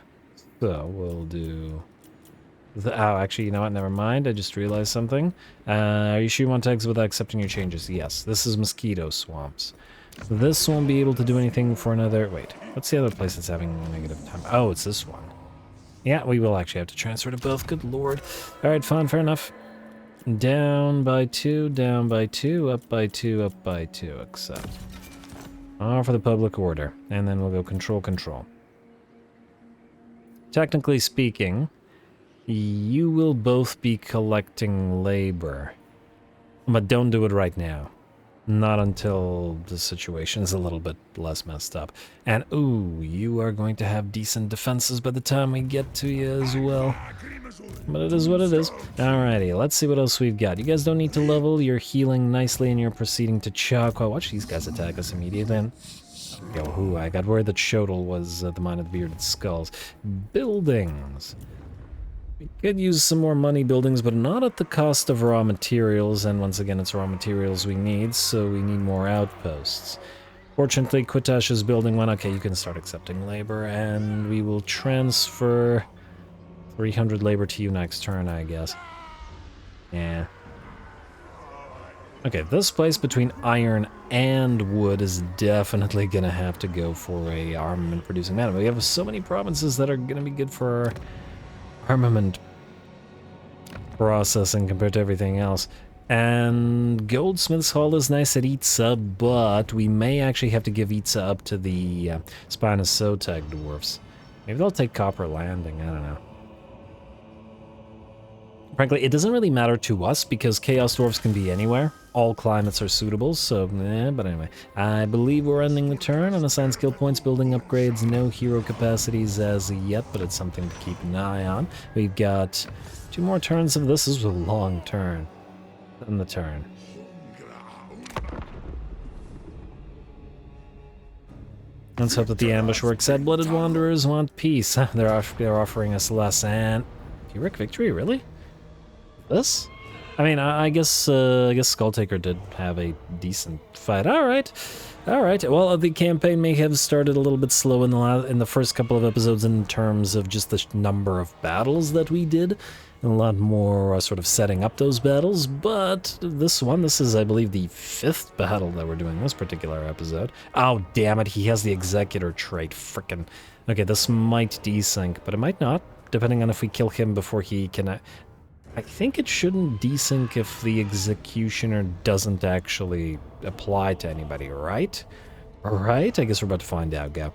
So, we'll do... oh, actually, you know what? Never mind. I just realized something. Are you sure you want to exit without accepting your changes? Yes. This is Mosquito Swamps. This won't be able to do anything for another... Wait, what's the other place that's having negative time? Oh, it's this one. Yeah, we will actually have to transfer to both. Good lord. Alright, fine, fair enough. Down by 2, down by 2, up by 2, up by 2, accept. All for the public order. And then we'll go control. Technically speaking, you will both be collecting labor. But don't do it right now. Not until the situation is a little bit less messed up. And, ooh, you are going to have decent defenses by the time we get to you as well. But it is what it is. Alrighty, let's see what else we've got. You guys don't need to level. You're healing nicely and you're proceeding to Chakwa. Watch these guys attack us immediately then. Yo, I got word that Shodal was the Mine of the Bearded Skulls. Buildings. We could use some more money buildings, but not at the cost of raw materials, and once again, it's raw materials we need, so we need more outposts. Fortunately, Quitage is building one. Okay, you can start accepting labor, and we will transfer 300 labor to you next turn, I guess. Yeah. Okay, this place between iron and wood is definitely gonna have to go for a armament producing man. We have so many provinces that are gonna be good for armament processing compared to everything else. And Goldsmith's Hall is nice at Itza, but we may actually have to give Itza up to the Spinosotek dwarfs. Maybe they'll take Copper Landing, I don't know. Frankly, it doesn't really matter to us because Chaos Dwarfs can be anywhere. All climates are suitable, so but anyway. I believe we're ending the turn. Unassigned skill points, building upgrades, no hero capacities as yet, but it's something to keep an eye on. We've got 2 more turns of this. This is a long turn. In the turn. Let's hope that the ambush works out. Blooded Wanderers want peace. They're offering us less and... Pyrrhic victory, really? This? I mean, I guess Skulltaker did have a decent fight. All right. Well, the campaign may have started a little bit slow in the first couple of episodes in terms of just the number of battles that we did, and a lot more sort of setting up those battles. But this is, I believe, the 5th battle that we're doing this particular episode. Oh, damn it! He has the Executor trait. Frickin'. Okay, this might desync, but it might not, depending on if we kill him before he can. I think it shouldn't desync if the Executioner doesn't actually apply to anybody, right? Right? I guess we're about to find out, go.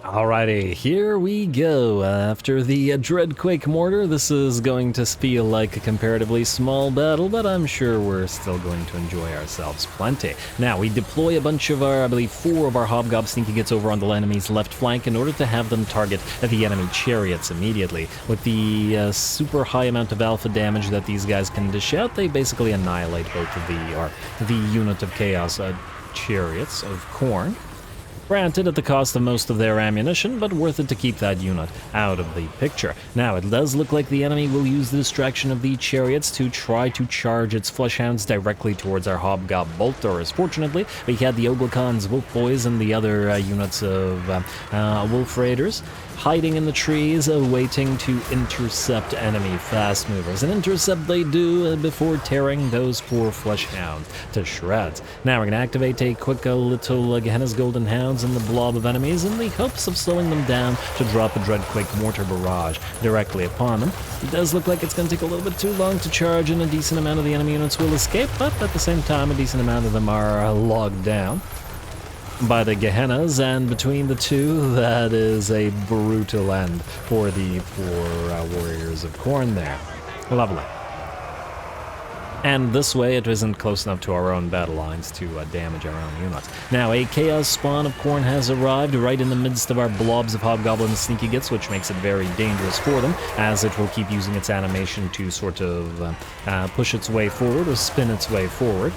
Alrighty, here we go. After the DREADQUAKE mortar, this is going to feel like a comparatively small battle, but I'm sure we're still going to enjoy ourselves plenty. Now, we deploy a bunch of our, I believe 4 of our Hobgob Sneaky Gits over on the enemy's left flank in order to have them target the enemy chariots immediately. With the super high amount of alpha damage that these guys can dish out, they basically annihilate both of the unit of chaos chariots of Khorne. Granted, at the cost of most of their ammunition, but worth it to keep that unit out of the picture. Now, it does look like the enemy will use the distraction of the chariots to try to charge its Fleshhounds directly towards our Hobgob Bolt Throwers. Fortunately, we had the Oglacon's Wolf Boys and the other units of Wolf Raiders hiding in the trees, waiting to intercept enemy fast movers. And intercept they do before tearing those poor Fleshhounds to shreds. Now we're going to activate a quick little Gehenna's Golden Hounds in the blob of enemies in the hopes of slowing them down to drop a DREADQUAKE mortar barrage directly upon them. It does look like it's going to take a little bit too long to charge, and a decent amount of the enemy units will escape, but at the same time a decent amount of them are logged down by the Gehennas, and between the two, that is a brutal end for the poor warriors of Khorne there. Lovely. And this way, it isn't close enough to our own battle lines to damage our own units. Now, a Chaos Spawn of Khorne has arrived right in the midst of our blobs of Hobgoblin Sneaky Gits, which makes it very dangerous for them, as it will keep using its animation to sort of push its way forward, or spin its way forward.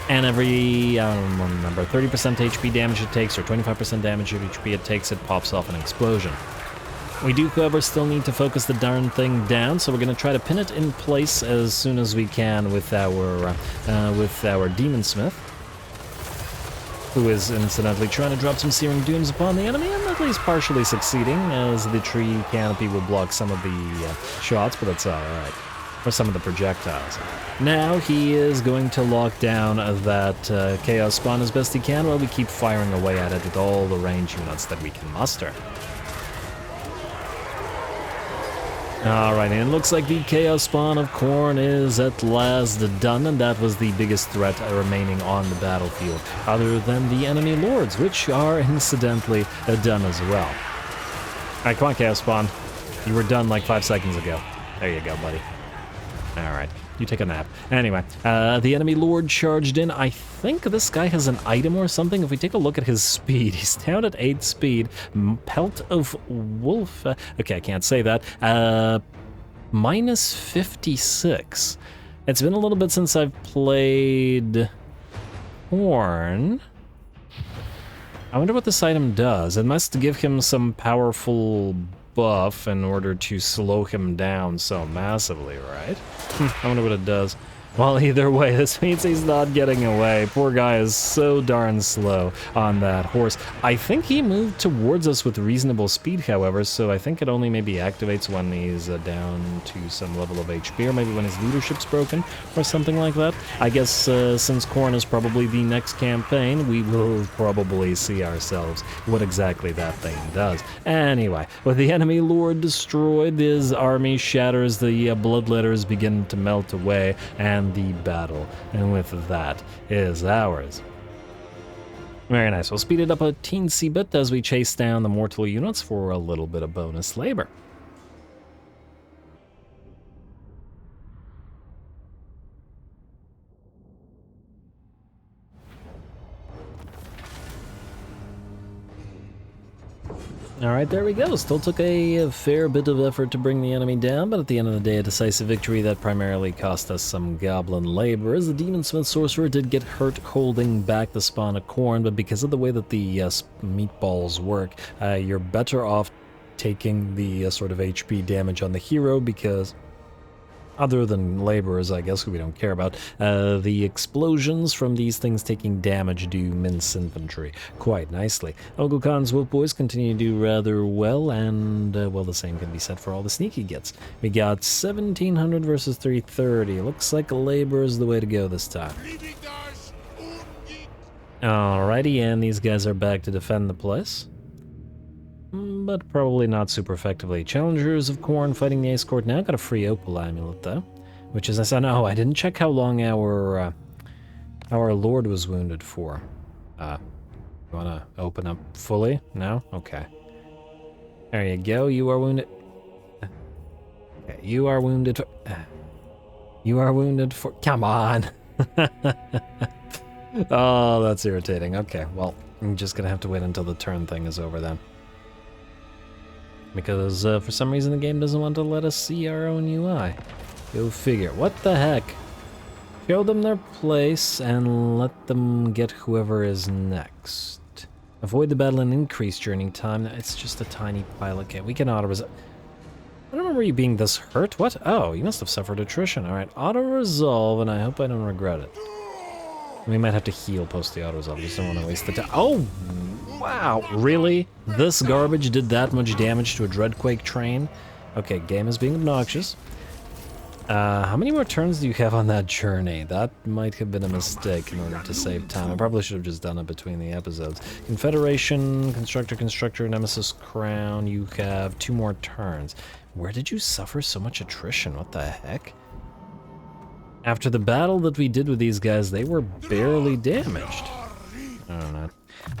And every, I don't remember, 30% HP damage it takes, or 25% damage HP it takes, it pops off an explosion. We do, however, still need to focus the darn thing down, so we're going to try to pin it in place as soon as we can with our Demon Smith, who is incidentally trying to drop some Searing Dooms upon the enemy, and at least partially succeeding, as the tree canopy will block some of the shots, but that's alright. Or some of the projectiles. Now he is going to lock down that Chaos Spawn as best he can while we keep firing away at it with all the range units that we can muster. Alright, and it looks like the Chaos Spawn of Khorne is at last done, and that was the biggest threat remaining on the battlefield, other than the enemy lords, which are incidentally done as well. Alright, come on, Chaos Spawn. You were done like 5 seconds ago. There you go, buddy. Alright, you take a nap. Anyway, the enemy lord charged in. I think this guy has an item or something. If we take a look at his speed, he's down at 8 speed. Pelt of Wolf. Okay, I can't say that. Minus 56. It's been a little bit since I've played Khorne. I wonder what this item does. It must give him some powerful buff in order to slow him down so massively, right? I wonder what it does. Well, either way, this means he's not getting away. Poor guy is so darn slow on that horse. I think he moved towards us with reasonable speed, however, so I think it only maybe activates when he's down to some level of HP, or maybe when his leadership's broken, or something like that. I guess since Khorne is probably the next campaign, we will probably see ourselves what exactly that thing does. Anyway, with the enemy lord destroyed, his army shatters, the bloodletters begin to melt away, and the battle, and with that, is ours. Very nice. We'll speed it up a teensy bit as we chase down the mortal units for a little bit of bonus labor. Alright, there we go. Still took a fair bit of effort to bring the enemy down, but at the end of the day, a decisive victory that primarily cost us some goblin labor, as the Demonsmith Sorcerer did get hurt holding back the spawn of Khorne, but because of the way that the meatballs work, you're better off taking the sort of HP damage on the hero, because other than laborers, I guess, who we don't care about, the explosions from these things taking damage do mince infantry quite nicely. Ogul Khan's Wolf Boys continue to do rather well, and, well, the same can be said for all the sneaky gets. We got 1,700 versus 330. Looks like labor is the way to go this time. Alrighty, and these guys are back to defend the place, but probably not super effectively. Challengers of Khorne fighting the Ace Court now. Got a free Opal Amulet, though, which is nice. Oh, I didn't check how long our Lord was wounded for. You wanna open up fully? No? Okay. There you go. You are wounded. Okay, you are wounded for... You are wounded for... Come on! Oh, that's irritating. Okay, well, I'm just gonna have to wait until the turn thing is over then. Because for some reason the game doesn't want to let us see our own UI. Go figure. What the heck? Show them their place and let them get whoever is next. Avoid the battle and increase journey time. It's just a tiny pilot kit. We can auto-resolve. I don't remember you being this hurt. What? Oh, you must have suffered attrition. Alright, auto-resolve, and I hope I don't regret it. We might have to heal post the auto-resolve. I just don't want to waste the time. Oh! Wow, really? This garbage did that much damage to a DREADQUAKE train? Okay, game is being obnoxious. How many more turns do you have on that journey? That might have been a mistake in order to save time. I probably should have just done it between the episodes. Confederation, Constructor, Nemesis Crown, you have 2 more turns. Where did you suffer so much attrition? What the heck? After the battle that we did with these guys, they were barely damaged. I don't know.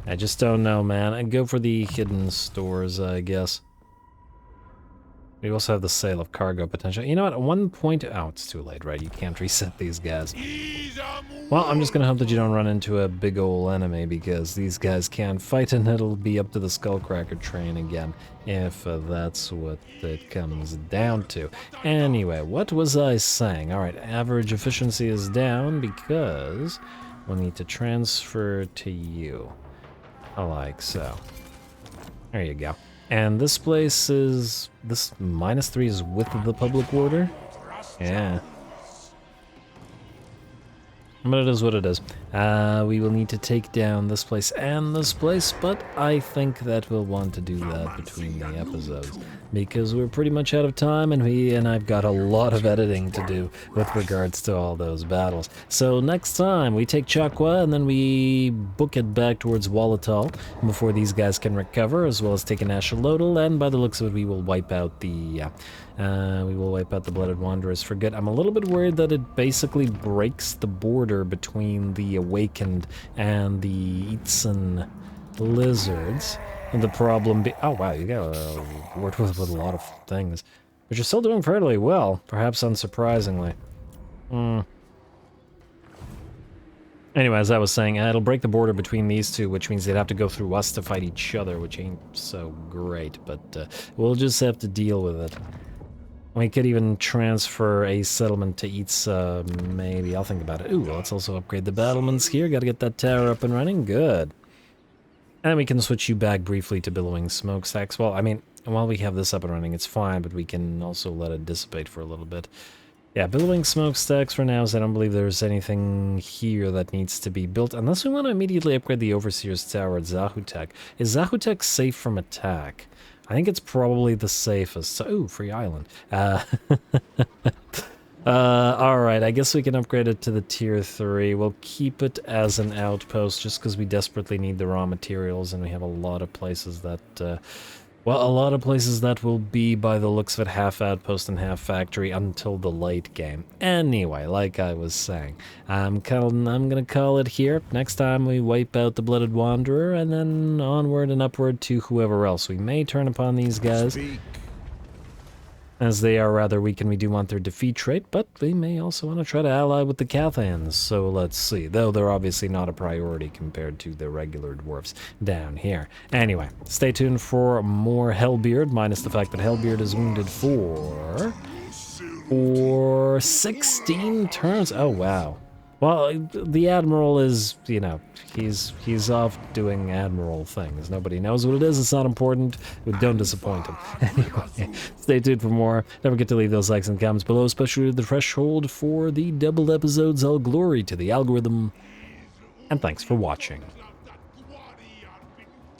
I just don't know, man. I'd go for the hidden stores, I guess. We also have the sale of cargo potential. You know what? At one point... Oh, it's too late, right? You can't reset these guys. Well, I'm just gonna hope that you don't run into a big ol' enemy, because these guys can't fight, and it'll be up to the Skullcracker train again, if that's what it comes down to. Anyway, what was I saying? Alright, average efficiency is down because we'll need to transfer to you. Like so. There you go. And this place is... This -3 is with the public order? Yeah. But it is what it is. We will need to take down this place and this place, but I think that we'll want to do that between the episodes, because we're pretty much out of time, and I've got a lot of editing to do with regards to all those battles. So next time we take Chakwa, and then we book it back towards Walatal before these guys can recover, as well as take an Ashalodal, and by the looks of it, we will wipe out the Blooded Wanderers for good. I'm a little bit worried that it basically breaks the border between the Awakened and the Eatson Lizards. And the problem be... Oh, wow, you got worked with a lot of things. But you're still doing fairly well, perhaps unsurprisingly. Anyway, as I was saying, it'll break the border between these two, which means they'd have to go through us to fight each other, which ain't so great, but we'll just have to deal with it. We could even transfer a settlement to Eats, maybe. I'll think about it. Ooh, let's also upgrade the battlements here. Gotta get that tower up and running. Good. And we can switch you back briefly to Billowing Smokestacks. Well, I mean, And while we have this up and running, it's fine, but we can also let it dissipate for a little bit. Yeah, building smokestacks for now, so I don't believe there's anything here that needs to be built, unless we want to immediately upgrade the Overseer's Tower at Xlanhuapec. Is Xlanhuapec safe from attack? I think it's probably the safest. Oh, free island. Alright, I guess we can upgrade it to the tier 3. We'll keep it as an outpost just because we desperately need the raw materials and we have a lot of places that, well, a lot of places that will be, by the looks of it, half outpost and half factory until the late game. Anyway, like I was saying, I'm gonna call it here. Next time we wipe out the Blooded Wanderer and then onward and upward to whoever else. We may turn upon these guys, as they are rather weak and we do want their defeat trait, but we may also want to try to ally with the Cathans, so let's see. Though they're obviously not a priority compared to the regular dwarfs down here. Anyway, stay tuned for more Hellbeard, minus the fact that Hellbeard is wounded for 16 turns. Oh, wow. Well, the Admiral is, you know, he's off doing Admiral things. Nobody knows what it is. It's not important. But don't disappoint him. Anyway, stay tuned for more. Don't forget to leave those likes and comments below, especially the threshold for the doubled episodes. All glory to the algorithm. And thanks for watching.